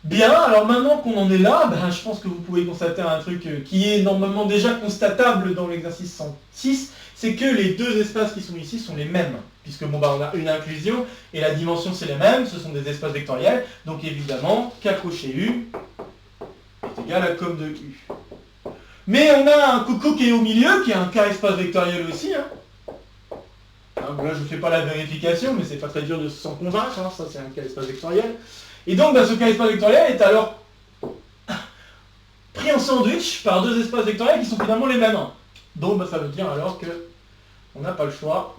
Speaker 1: Bien, alors maintenant qu'on en est là, je pense que vous pouvez constater un truc qui est normalement déjà constatable dans l'exercice 106, c'est que les deux espaces qui sont ici sont les mêmes, puisque on a une inclusion et la dimension c'est les mêmes, ce sont des espaces vectoriels, donc évidemment k coché u est égal à com de u. Mais on a un coco qui est au milieu, qui est un k espace vectoriel aussi. Là je ne fais pas la vérification, mais c'est pas très dur de s'en convaincre, ça c'est un k espace vectoriel. Et donc ce k espace vectoriel est alors pris en sandwich par deux espaces vectoriels qui sont finalement les mêmes. Donc ça veut dire alors que on n'a pas le choix.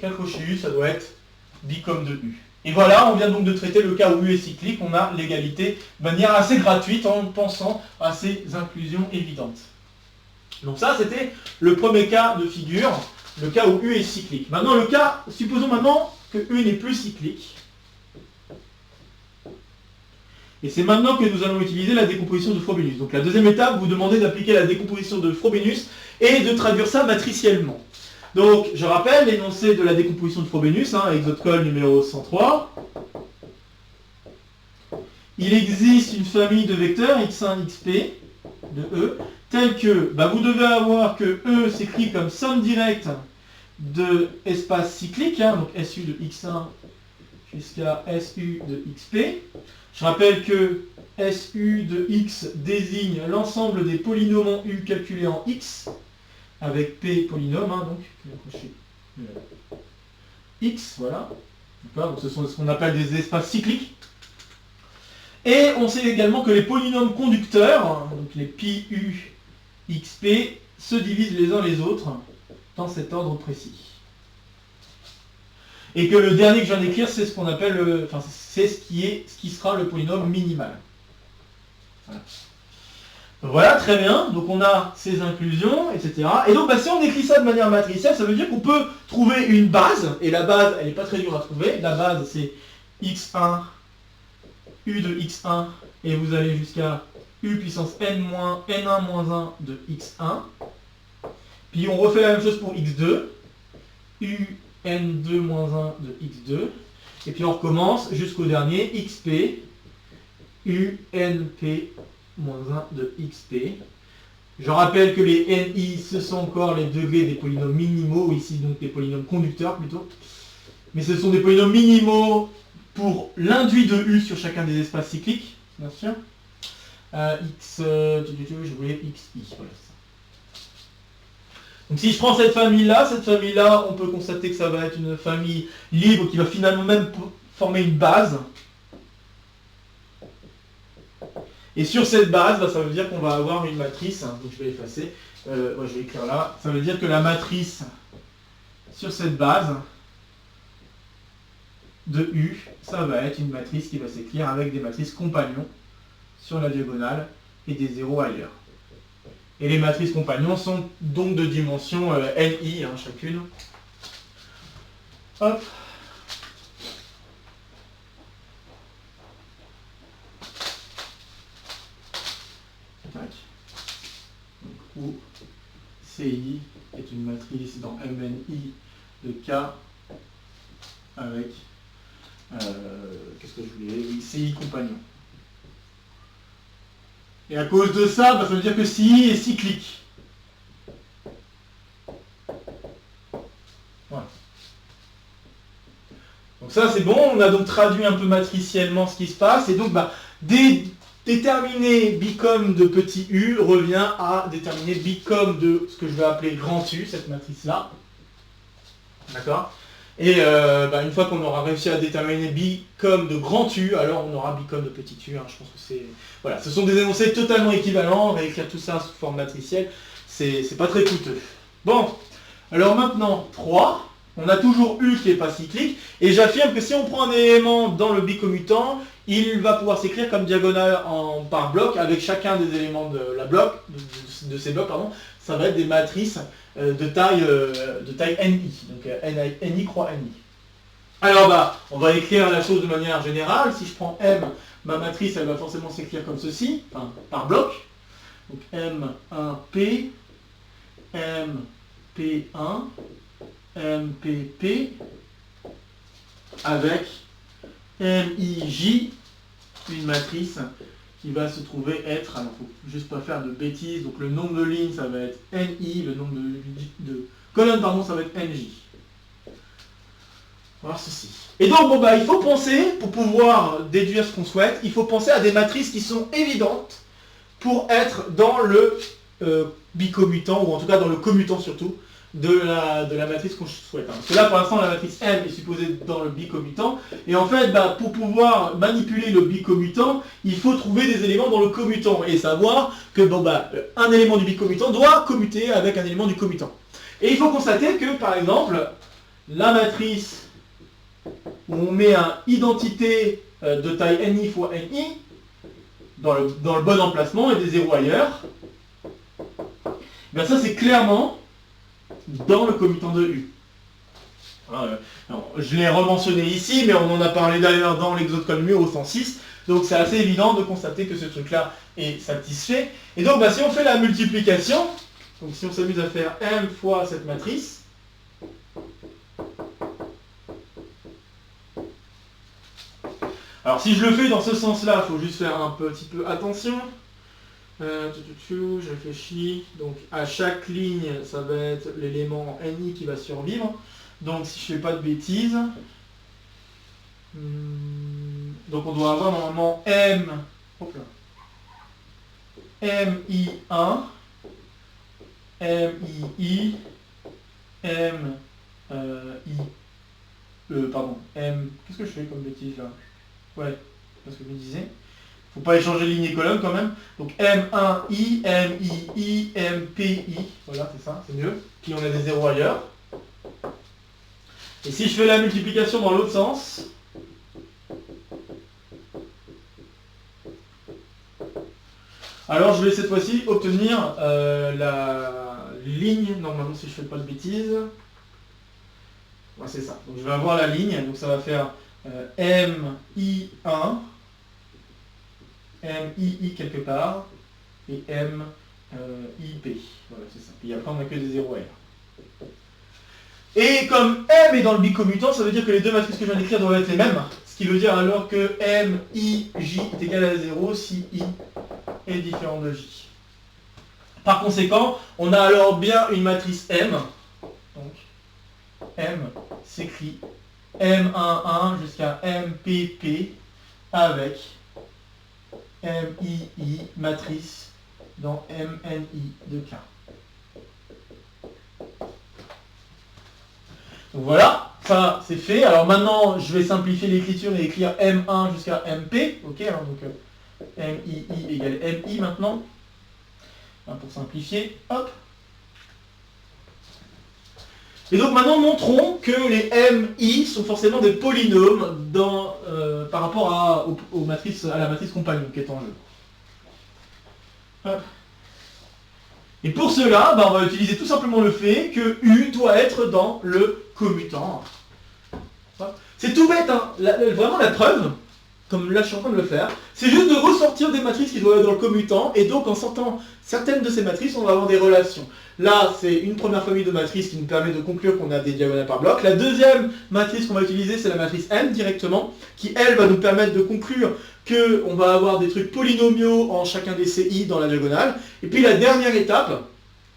Speaker 1: K coché u, ça doit être bicom de u. Et voilà, on vient donc de traiter le cas où u est cyclique, on a l'égalité de manière assez gratuite en pensant à ces inclusions évidentes. Donc ça c'était le premier cas de figure, le cas où u est cyclique. Maintenant le cas, supposons maintenant que u n'est plus cyclique. Et c'est maintenant que nous allons utiliser la décomposition de Frobenius. Donc la deuxième étape, vous demandez d'appliquer la décomposition de Frobenius et de traduire ça matriciellement. Donc je rappelle l'énoncé de la décomposition de Frobenius, exode col numéro 103. Il existe une famille de vecteurs x1, xp de E, telle que vous devez avoir que E s'écrit comme somme directe de espace cyclique, donc SU de x1 jusqu'à SU de xp. Je rappelle que SU de x désigne l'ensemble des polynômes en U calculés en x, avec P polynôme, donc x, voilà. Donc ce sont ce qu'on appelle des espaces cycliques. Et on sait également que les polynômes conducteurs, donc les pi u xp, se divisent les uns les autres dans cet ordre précis. Et que le dernier que je viens d'écrire, c'est ce qu'on appelle, c'est ce qui sera le polynôme minimal. Voilà, très bien. Donc on a ces inclusions, etc. Et donc si on écrit ça de manière matricielle, ça veut dire qu'on peut trouver une base, et la base, elle n'est pas très dure à trouver. La base, c'est x1, u de x1, et vous allez jusqu'à u puissance n-1 moins 1 de x1. Puis on refait la même chose pour x2, u n2 moins 1 de x2, et puis on recommence jusqu'au dernier, xp, u np moins 1 de xp. Je rappelle que les ni, ce sont encore les degrés des polynômes minimaux, ici donc des polynômes conducteurs plutôt, mais ce sont des polynômes minimaux pour l'induit de u sur chacun des espaces cycliques, bien sûr. Je voulais xi, voilà. Donc si je prends cette famille-là, on peut constater que ça va être une famille libre qui va finalement même former une base. Et sur cette base, ça veut dire qu'on va avoir une matrice, donc je vais effacer, je vais écrire là, ça veut dire que la matrice sur cette base de U, ça va être une matrice qui va s'écrire avec des matrices compagnons sur la diagonale et des 0 ailleurs. Et les matrices compagnons sont donc de dimension NI, hein, chacune. Hop. Tac. Donc, où CI est une matrice dans MNI de K avec, qu'est-ce que je voulais, oui, CI compagnon. Et à cause de ça, bah, ça veut dire que CI est cyclique. Voilà. Donc ça c'est bon, on a donc traduit un peu matriciellement ce qui se passe, et donc bah, déterminer bicom de petit u revient à déterminer bicom de ce que je vais appeler grand U, cette matrice-là. D'accord? Et une fois qu'on aura réussi à déterminer bicom de grand U, alors on aura bicom de petit u. Hein. Je pense que c'est... Voilà, ce sont des énoncés totalement équivalents. Réécrire tout ça sous forme matricielle, c'est pas très coûteux. Bon, alors maintenant, 3. On a toujours U qui n'est pas cyclique. Et j'affirme que si on prend un élément dans le bicommutant, il va pouvoir s'écrire comme diagonale par bloc, avec chacun des éléments de la bloc, de ces blocs, pardon. Ça va être des matrices de taille NI, donc NI croix NI. Alors bah, on va écrire la chose de manière générale. Si je prends M, ma matrice, elle va forcément s'écrire comme ceci, enfin, par bloc. Donc M1P, MP1, MPP, avec MIJ, une matrice qui va se trouver être, alors il ne faut juste pas faire de bêtises, donc le nombre de lignes ça va être NI, le nombre de colonnes pardon, ça va être NJ. Voilà ceci. Et donc bon, bah, il faut penser, pour pouvoir déduire ce qu'on souhaite, il faut penser à des matrices qui sont évidentes pour être dans le bicommutant, ou en tout cas dans le commutant surtout, de la matrice qu'on souhaite. Parce que là, pour l'instant, la matrice M est supposée dans le bicommutant. Et en fait, bah, pour pouvoir manipuler le bicommutant, il faut trouver des éléments dans le commutant. Et savoir que bon, bah, un élément du bicommutant doit commuter avec un élément du commutant. Et il faut constater que, par exemple, la matrice où on met une identité de taille NI fois NI, dans le bon emplacement et des zéros ailleurs, ben ça c'est clairement dans le commutant de U. Alors, je l'ai rementionné ici, mais on en a parlé d'ailleurs dans l'exode numéro 106, donc c'est assez évident de constater que ce truc-là est satisfait. Et donc bah, si on fait la multiplication, donc si on s'amuse à faire M fois cette matrice, alors si je le fais dans ce sens-là, il faut juste faire un petit peu attention. Je réfléchis. Donc à chaque ligne, ça va être l'élément NI qui va survivre. Donc si je fais pas de bêtises, donc on doit avoir normalement MI1, MII, qu'est-ce que je fais comme bêtise là? Ouais, parce que je me disais. Faut pas échanger ligne et colonne quand même. Donc M1I, MII, MPI. Voilà, c'est ça, c'est mieux. Puis on a des zéros ailleurs. Et si je fais la multiplication dans l'autre sens, alors je vais cette fois-ci obtenir la ligne, normalement si je fais pas de bêtises. Ouais, c'est ça. Donc je vais avoir la ligne, donc ça va faire MI1. MII quelque part, et MIP. Voilà, c'est ça. Puis après, on n'a que des zéros R. Et comme M est dans le bicommutant, ça veut dire que les deux matrices que je viens d'écrire doivent être les mêmes. Ce qui veut dire alors que MIJ est égal à 0 si I est différent de J. Par conséquent, on a alors bien une matrice M. Donc, M s'écrit M11 jusqu'à MPP avec MII matrice dans MNI de K. Donc voilà, ça c'est fait. Alors maintenant, je vais simplifier l'écriture et écrire M1 jusqu'à MP. Ok, hein, donc MII égale MI maintenant. Hein, pour simplifier, hop. Et donc maintenant, montrons que les MI sont forcément des polynômes par rapport à la matrice compagnon qui est en jeu. Hop. Et pour cela, on va utiliser tout simplement le fait que U doit être dans le commutant. C'est tout bête, hein. Vraiment la preuve, comme là je suis en train de le faire, c'est juste de ressortir des matrices qui doivent être dans le commutant, et donc en sortant certaines de ces matrices, on va avoir des relations. Là, c'est une première famille de matrices qui nous permet de conclure qu'on a des diagonales par bloc. La deuxième matrice qu'on va utiliser, c'est la matrice M directement, qui elle va nous permettre de conclure qu'on va avoir des trucs polynomiaux en chacun des CI dans la diagonale. Et puis la dernière étape,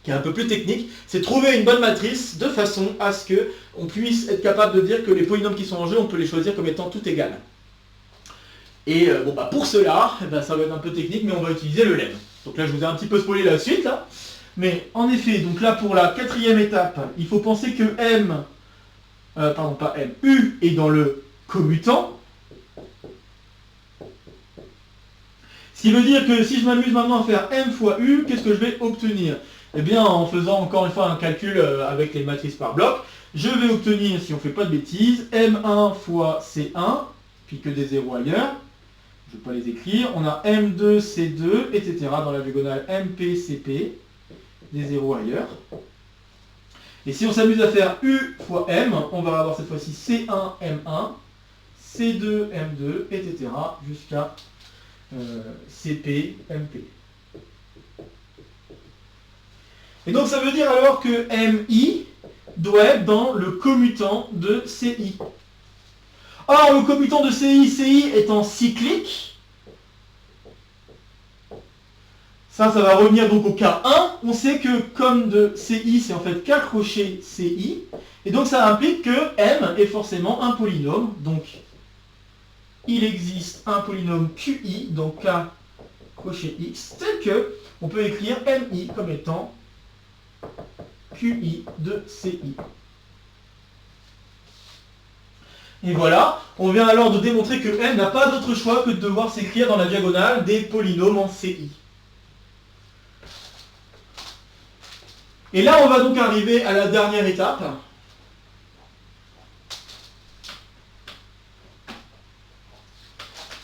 Speaker 1: qui est un peu plus technique, c'est trouver une bonne matrice de façon à ce qu'on puisse être capable de dire que les polynômes qui sont en jeu, on peut les choisir comme étant tout égales. Et pour cela, ça va être un peu technique, mais on va utiliser le lemme. Donc là, je vous ai un petit peu spoilé la suite, là. Mais en effet, donc là, pour la quatrième étape, il faut penser que U est dans le commutant. Ce qui veut dire que si je m'amuse maintenant à faire M fois U, qu'est-ce que je vais obtenir? Eh bien, en faisant encore une fois un calcul avec les matrices par bloc, je vais obtenir, si on ne fait pas de bêtises, M1 fois C1, puis que des zéros ailleurs. Je ne vais pas les écrire. On a M2, C2, etc. dans la diagonale MP, CP, des zéros ailleurs. Et si on s'amuse à faire U fois M, on va avoir cette fois-ci C1, M1, C2, M2, etc. jusqu'à CP, MP. Et donc ça veut dire alors que MI doit être dans le commutant de CI. Or, le commutant de CI étant cyclique, ça va revenir donc au cas 1. On sait que comme de CI, c'est en fait K crochet CI. Et donc ça implique que M est forcément un polynôme. Donc, il existe un polynôme QI, donc K crochet X, tel que on peut écrire MI comme étant QI de CI. Et voilà, on vient alors de démontrer que M n'a pas d'autre choix que de devoir s'écrire dans la diagonale des polynômes en CI. Et là, on va donc arriver à la dernière étape.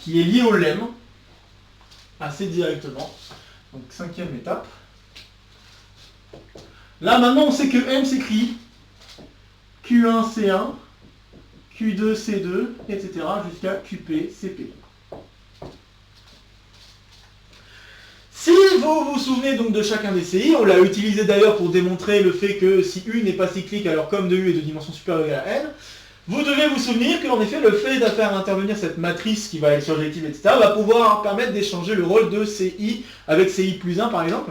Speaker 1: Qui est liée au lemme, assez directement. Donc, cinquième étape. Là, maintenant, on sait que M s'écrit Q1, C1, Q2, C2, etc. jusqu'à QP, CP. Si vous vous souvenez donc de chacun des CI, on l'a utilisé d'ailleurs pour démontrer le fait que si U n'est pas cyclique, alors comme de U est de dimension supérieure ou égale à N, vous devez vous souvenir qu'en effet, le fait de faire intervenir cette matrice qui va être surjective, etc., va pouvoir permettre d'échanger le rôle de CI avec CI plus 1 par exemple.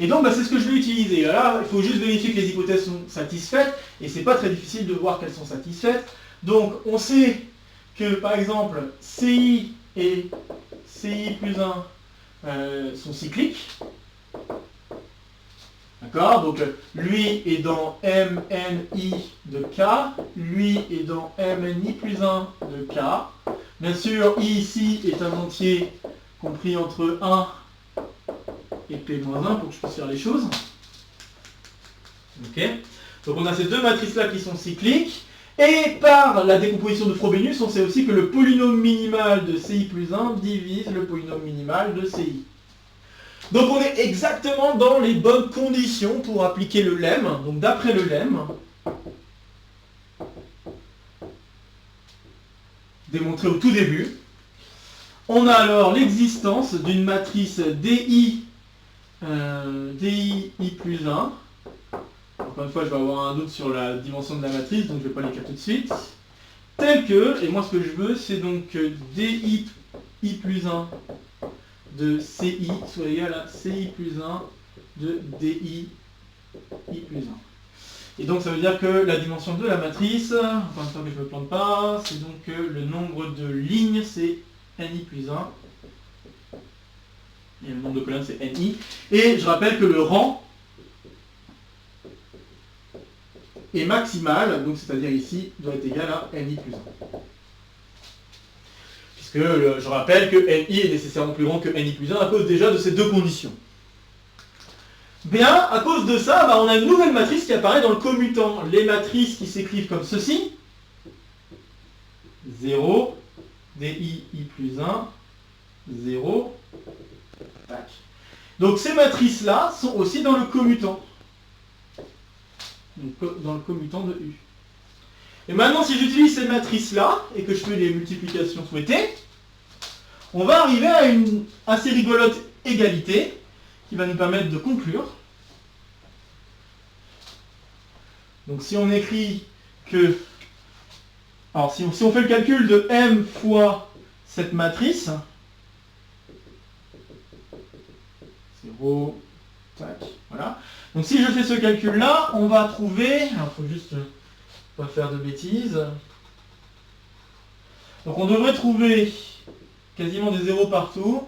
Speaker 1: Et donc, c'est ce que je vais utiliser. Là, il faut juste vérifier que les hypothèses sont satisfaites, et c'est pas très difficile de voir qu'elles sont satisfaites. Donc, on sait que, par exemple, CI et CI plus 1 sont cycliques. D'accord? Donc, lui est dans MNI de K, lui est dans MNI plus 1 de K. Bien sûr, I ici est un entier compris entre 1 et P-1 pour que je puisse faire les choses. Ok. Donc on a ces deux matrices-là qui sont cycliques. Et par la décomposition de Frobenius, on sait aussi que le polynôme minimal de CI plus 1 divise le polynôme minimal de CI. Donc on est exactement dans les bonnes conditions pour appliquer le lemme. Donc d'après le lemme, démontré au tout début, on a alors l'existence d'une matrice DI I plus 1. Encore une fois, je vais avoir un doute sur la dimension de la matrice, donc je ne vais pas l'écrire tout de suite. Tel que, et moi ce que je veux, c'est donc DI I plus 1 de CI soit égal à CI plus 1 de DI I plus 1. Et donc ça veut dire que la dimension de la matrice, encore une fois que je ne me plante pas, c'est donc que le nombre de lignes c'est NI plus 1. Et le nombre de colonnes c'est NI. Et je rappelle que le rang est maximal, donc c'est-à-dire ici, doit être égal à NI plus 1. Puisque je rappelle que NI est nécessairement plus grand que NI plus 1 à cause déjà de ces deux conditions. Bien, à cause de ça, on a une nouvelle matrice qui apparaît dans le commutant. Les matrices qui s'écrivent comme ceci. 0, DI, I plus 1, 0, tac. Donc ces matrices-là sont aussi dans le commutant. Donc, dans le commutant de U. Et maintenant, si j'utilise ces matrices-là, et que je fais les multiplications souhaitées, on va arriver à une assez rigolote égalité, qui va nous permettre de conclure. Donc si on écrit que... Alors si on fait le calcul de M fois cette matrice, 0, tac, voilà. Donc si je fais ce calcul-là, on va trouver... Alors il faut juste pas faire de bêtises. Donc on devrait trouver quasiment des zéros partout.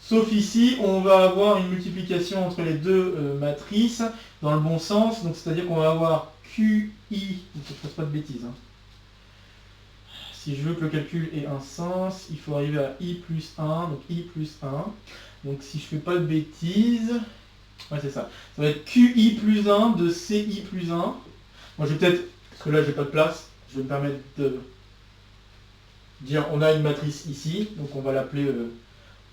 Speaker 1: Sauf ici, on va avoir une multiplication entre les deux matrices dans le bon sens. Donc c'est-à-dire qu'on va avoir QI, donc je ne fasse pas de bêtises. Hein. Si je veux que le calcul ait un sens, il faut arriver à I plus 1, donc I plus 1. Donc si je fais pas de bêtises, ouais c'est ça. Ça va être QI plus 1 de CI plus 1. Moi je vais peut-être, parce que là j'ai pas de place, je vais me permettre de dire on a une matrice ici, donc on va l'appeler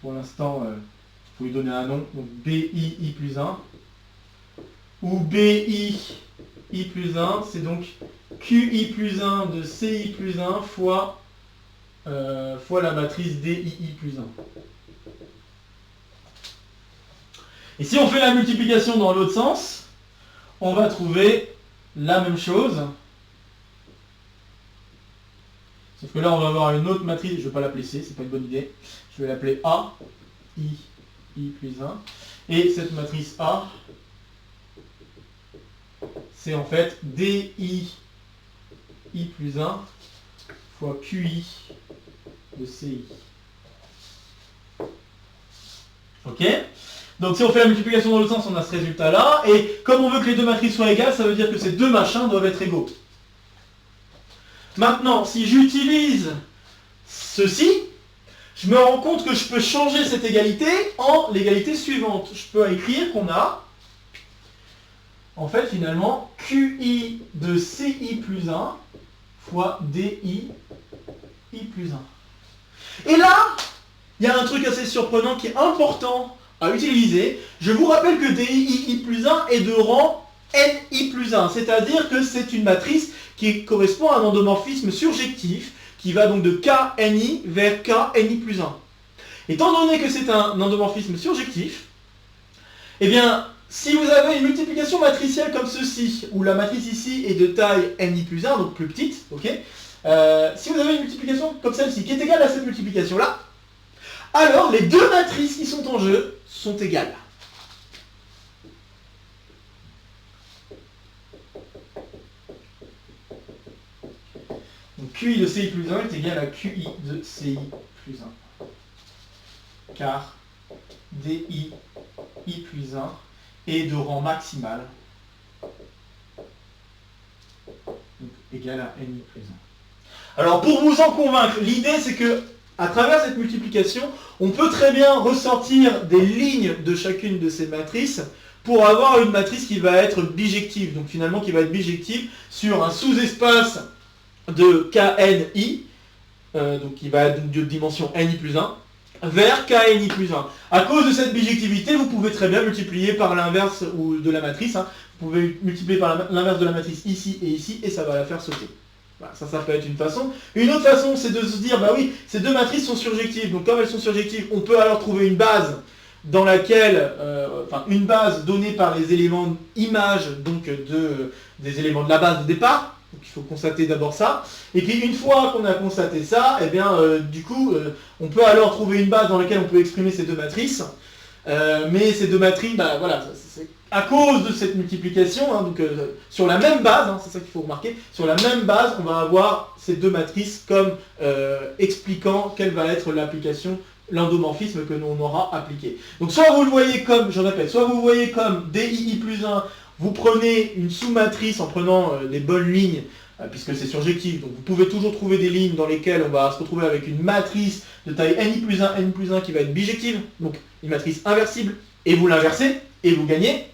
Speaker 1: pour l'instant, il faut lui donner un nom, donc BI I plus 1. Ou BI I plus 1, c'est donc QI plus 1 de CI plus 1 fois la matrice DII plus 1. Et si on fait la multiplication dans l'autre sens, on va trouver la même chose. Sauf que là, on va avoir une autre matrice, je ne vais pas l'appeler C, c'est pas une bonne idée. Je vais l'appeler A, I plus 1. Et cette matrice A, c'est en fait DI I plus 1 fois QI de CI. Ok? Donc si on fait la multiplication dans l'autre sens, on a ce résultat-là. Et comme on veut que les deux matrices soient égales, ça veut dire que ces deux machins doivent être égaux. Maintenant, si j'utilise ceci, je me rends compte que je peux changer cette égalité en l'égalité suivante. Je peux écrire qu'on a, en fait, finalement, QI de CI plus 1 fois DI I plus 1. Et là, il y a un truc assez surprenant qui est important à utiliser. Je vous rappelle que DI I plus 1 est de rang NI plus 1, c'est-à-dire que c'est une matrice qui correspond à un endomorphisme surjectif qui va donc de KNI vers KNI plus 1. Étant donné que c'est un endomorphisme surjectif, eh bien, si vous avez une multiplication matricielle comme ceci, où la matrice ici est de taille NI plus 1, donc plus petite, ok, si vous avez une multiplication comme celle-ci, qui est égale à cette multiplication-là, alors les deux matrices qui sont en jeu sont égales. Donc QI de CI plus 1 est égal à QI de CI plus 1. Car DI I plus 1 est de rang maximal, donc égal à NI plus 1. Alors pour vous en convaincre, l'idée c'est que à travers cette multiplication, on peut très bien ressortir des lignes de chacune de ces matrices pour avoir une matrice qui va être bijective, donc finalement qui va être bijective sur un sous-espace de KNI, donc qui va être de dimension NI plus 1, vers KNI plus 1. À cause de cette bijectivité, vous pouvez très bien multiplier par l'inverse de la matrice. Hein. Vous pouvez multiplier par l'inverse de la matrice ici, et ça va la faire sauter. Voilà, ça peut être une façon. Une autre façon, c'est de se dire, bah oui, ces deux matrices sont surjectives. Donc comme elles sont surjectives, on peut alors trouver une base dans laquelle, une base donnée par les éléments images, donc des éléments de la base de départ. Donc il faut constater d'abord ça. Et puis une fois qu'on a constaté ça, eh bien, on peut alors trouver une base dans laquelle on peut exprimer ces deux matrices. Mais ces deux matrices, bah, voilà, c'est à cause de cette multiplication, hein, sur la même base, hein, c'est ça qu'il faut remarquer, sur la même base, on va avoir ces deux matrices comme expliquant quelle va être l'application, l'endomorphisme que l'on aura appliqué. Donc soit vous le voyez comme, je répète, soit vous voyez comme DII plus 1, vous prenez une sous-matrice en prenant les bonnes lignes, puisque c'est surjectif, donc vous pouvez toujours trouver des lignes dans lesquelles on va se retrouver avec une matrice de taille NI plus 1 qui va être bijective, donc une matrice inversible, et vous l'inversez, et vous gagnez.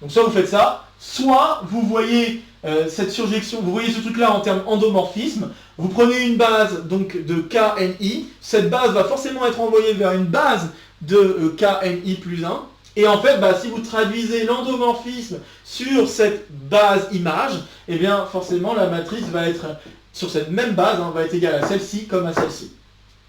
Speaker 1: Donc soit vous faites ça, soit vous voyez cette surjection, vous voyez ce truc-là en termes endomorphisme, vous prenez une base donc de KNI, cette base va forcément être envoyée vers une base de KNI plus 1, et en fait, si vous traduisez l'endomorphisme sur cette base image, et bien forcément la matrice va être, sur cette même base, va être égale à celle-ci comme à celle-ci.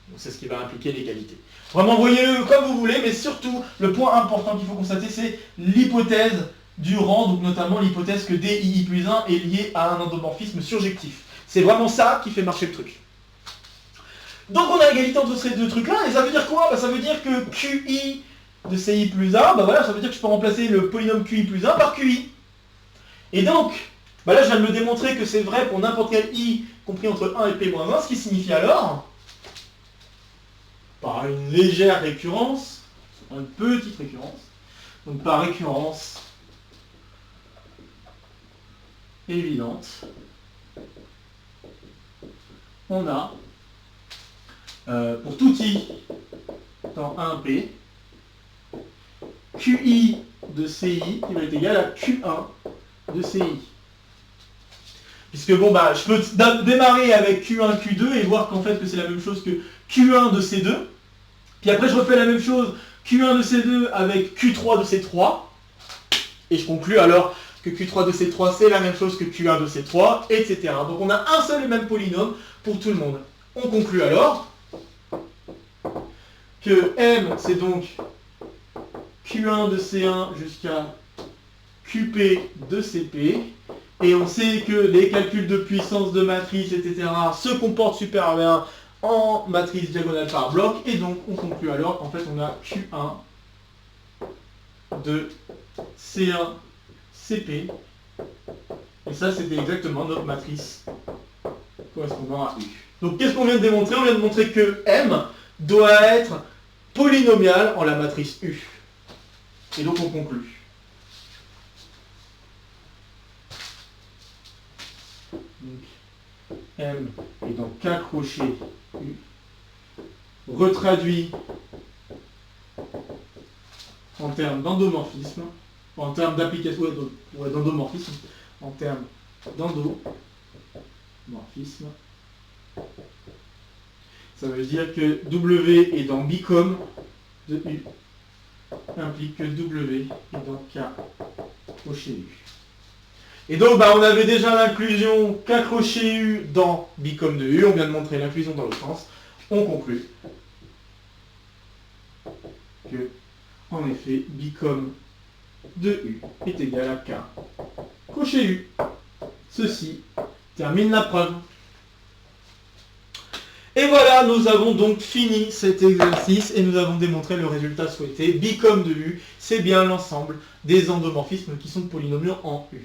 Speaker 1: Donc c'est ce qui va impliquer l'égalité. Vraiment, voyez-le comme vous voulez, mais surtout, le point important qu'il faut constater, c'est l'hypothèse du rang, donc notamment l'hypothèse que DII plus 1 est lié à un endomorphisme surjectif. C'est vraiment ça qui fait marcher le truc. Donc on a égalité entre ces deux trucs-là, et ça veut dire quoi? Ça veut dire que QI de CI plus 1, voilà, ça veut dire que je peux remplacer le polynôme QI plus 1 par QI. Et donc, là je viens de me démontrer que c'est vrai pour n'importe quel I compris entre 1 et P-1, ce qui signifie alors, par une légère récurrence, une petite récurrence, donc par récurrence évidente, on a, pour tout I dans 1P, QI de CI qui va être égal à Q1 de CI. Puisque je peux démarrer avec Q1, Q2 et voir qu'en fait que c'est la même chose que Q1 de C2. Puis après je refais la même chose Q1 de C2 avec Q3 de C3. Et je conclus alors que Q3 de C3 c'est la même chose que Q1 de C3, etc. Donc on a un seul et même polynôme pour tout le monde. On conclut alors que M c'est donc Q1 de C1 jusqu'à QP de CP. Et on sait que les calculs de puissance de matrice, etc. se comportent super bien en matrice diagonale par bloc. Et donc on conclut alors qu'en fait on a Q1 de C1 CP. Et ça c'était exactement notre matrice correspondant à U. Donc qu'est-ce qu'on vient de démontrer? On vient de montrer que M doit être polynomial en la matrice U. Et donc on conclut. Donc, M est dans K crochet U, retraduit en termes d'endomorphisme, en termes d'application, d'endomorphisme, en termes d'endomorphisme. Ça veut dire que W est dans Bicom de U, implique que W est dans K crochet U. Et donc on avait déjà l'inclusion K crochet U dans Bicom de U, on vient de montrer l'inclusion dans l'autre sens. On conclut que, en effet, Bicom de U est égal à K crochet U. Ceci termine la preuve. Et voilà, nous avons donc fini cet exercice et nous avons démontré le résultat souhaité. Bicom de U, c'est bien l'ensemble des endomorphismes qui sont polynomiaux en U.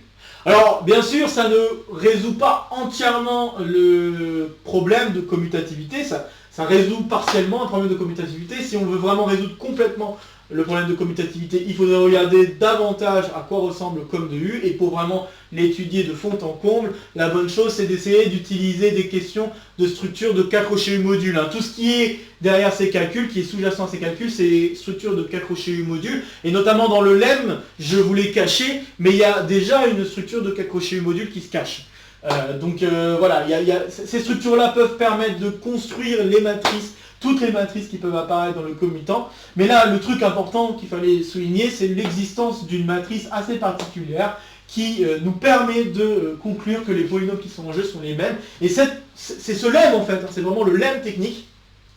Speaker 1: Alors, bien sûr, ça ne résout pas entièrement le problème de commutativité, ça résout partiellement un problème de commutativité. Si on veut vraiment résoudre complètement le problème de commutativité, il faudrait regarder davantage à quoi ressemble COM de U, et pour vraiment l'étudier de fond en comble, la bonne chose c'est d'essayer d'utiliser des questions de structure de K crochet U module. Tout ce qui est derrière ces calculs, qui est sous-jacent à ces calculs, c'est structure de K crochet U module, et notamment dans le lemme, je vous l'ai caché, mais il y a déjà une structure de K crochet U module qui se cache. Voilà, ces structures-là peuvent permettre de construire les matrices, toutes les matrices qui peuvent apparaître dans le commutant. Mais là, le truc important qu'il fallait souligner, c'est l'existence d'une matrice assez particulière qui nous permet de conclure que les polynômes qui sont en jeu sont les mêmes. Et c'est ce lemme en fait, c'est vraiment le lemme technique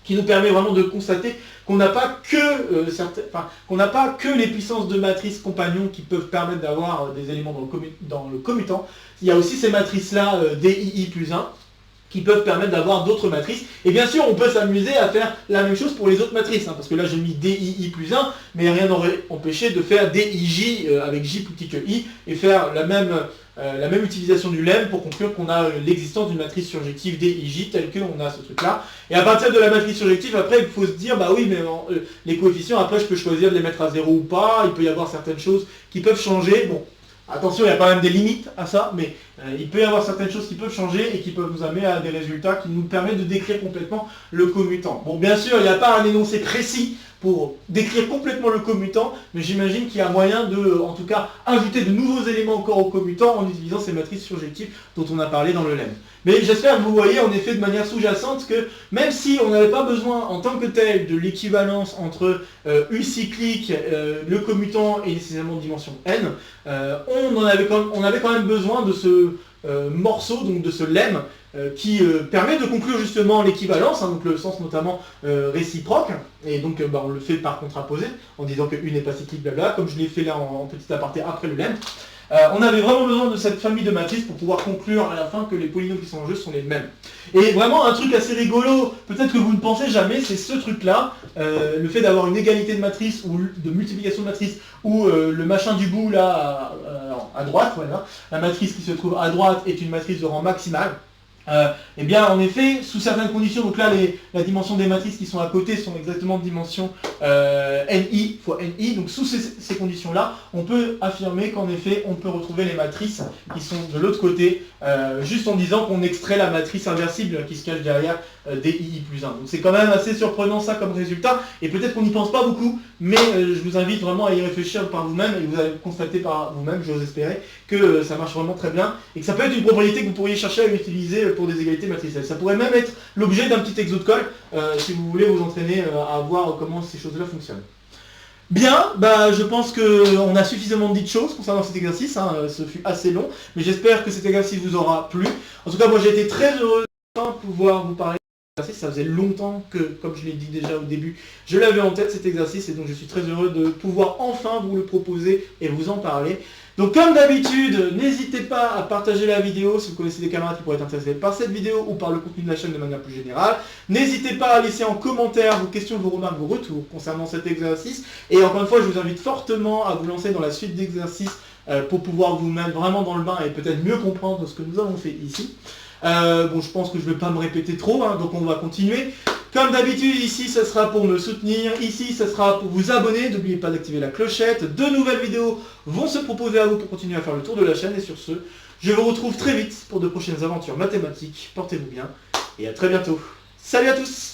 Speaker 1: qui nous permet vraiment de constater qu'on n'a pas que les puissances de matrices compagnons qui peuvent permettre d'avoir des éléments dans le commutant. Il y a aussi ces matrices-là, DII plus 1, qui peuvent permettre d'avoir d'autres matrices. Et bien sûr, on peut s'amuser à faire la même chose pour les autres matrices, parce que là j'ai mis DII plus 1, mais rien n'aurait empêché de faire DIJ avec J plus petit que I, et faire la même utilisation du lemme pour conclure qu'on a l'existence d'une matrice surjective DIJ telle qu'on a ce truc-là. Et à partir de la matrice surjective, après il faut se dire, bah oui, mais les coefficients, après je peux choisir de les mettre à 0 ou pas, il peut y avoir certaines choses qui peuvent changer. Bon, attention, il y a quand même des limites à ça, mais il peut y avoir certaines choses qui peuvent changer et qui peuvent nous amener à des résultats qui nous permettent de décrire complètement le commutant. Bon, bien sûr, il n'y a pas un énoncé précis pour décrire complètement le commutant, mais j'imagine qu'il y a moyen de, en tout cas, ajouter de nouveaux éléments encore au commutant en utilisant ces matrices surjectives dont on a parlé dans le lemme. Mais j'espère que vous voyez en effet de manière sous-jacente que même si on n'avait pas besoin en tant que tel de l'équivalence entre U cyclique, le commutant et nécessairement dimension n, on avait quand même besoin de ce morceau, donc de ce lemme, qui permet de conclure justement l'équivalence, hein, donc le sens notamment réciproque, et donc on le fait par contraposé, en disant que U n'est pas cyclique, blabla, comme je l'ai fait là en petit aparté après le lemme. On avait vraiment besoin de cette famille de matrices pour pouvoir conclure à la fin que les polynômes qui sont en jeu sont les mêmes. Et vraiment un truc assez rigolo, peut-être que vous ne pensez jamais, c'est ce truc-là, le fait d'avoir une égalité de matrices ou de multiplication de matrices, ou le machin du bout là, à droite, voilà, la matrice qui se trouve à droite est une matrice de rang maximal. Eh bien en effet, sous certaines conditions, donc là la dimension des matrices qui sont à côté sont exactement de dimension ni fois ni, donc sous ces conditions-là, on peut affirmer qu'en effet on peut retrouver les matrices qui sont de l'autre côté, juste en disant qu'on extrait la matrice inversible qui se cache derrière DI plus 1. Donc c'est quand même assez surprenant ça comme résultat, et peut-être qu'on n'y pense pas beaucoup, mais je vous invite vraiment à y réfléchir par vous-même, et vous allez constater par vous-même, j'ose espérer, que ça marche vraiment très bien, et que ça peut être une propriété que vous pourriez chercher à utiliser pour des égalités matricielles. Ça pourrait même être l'objet d'un petit exo de colle, si vous voulez vous entraîner à voir comment ces choses-là fonctionnent. Bien, je pense qu'on a suffisamment dit de choses concernant cet exercice, hein, ce fut assez long, mais j'espère que cet exercice vous aura plu. En tout cas, moi j'ai été très heureux de pouvoir vous parler. Ça faisait longtemps que, comme je l'ai dit déjà au début, je l'avais en tête cet exercice, et donc je suis très heureux de pouvoir enfin vous le proposer et vous en parler. Donc comme d'habitude, n'hésitez pas à partager la vidéo si vous connaissez des camarades qui pourraient être intéressés par cette vidéo ou par le contenu de la chaîne de manière plus générale. N'hésitez pas à laisser en commentaire vos questions, vos remarques, vos retours concernant cet exercice. Et encore une fois, je vous invite fortement à vous lancer dans la suite d'exercices pour pouvoir vous mettre vraiment dans le bain et peut-être mieux comprendre ce que nous avons fait ici. Bon, je pense que je ne vais pas me répéter trop, hein, donc on va continuer. Comme d'habitude, ici, ça sera pour me soutenir. Ici, ça sera pour vous abonner. N'oubliez pas d'activer la clochette. De nouvelles vidéos vont se proposer à vous pour continuer à faire le tour de la chaîne. Et sur ce, je vous retrouve très vite pour de prochaines aventures mathématiques. Portez-vous bien et à très bientôt. Salut à tous!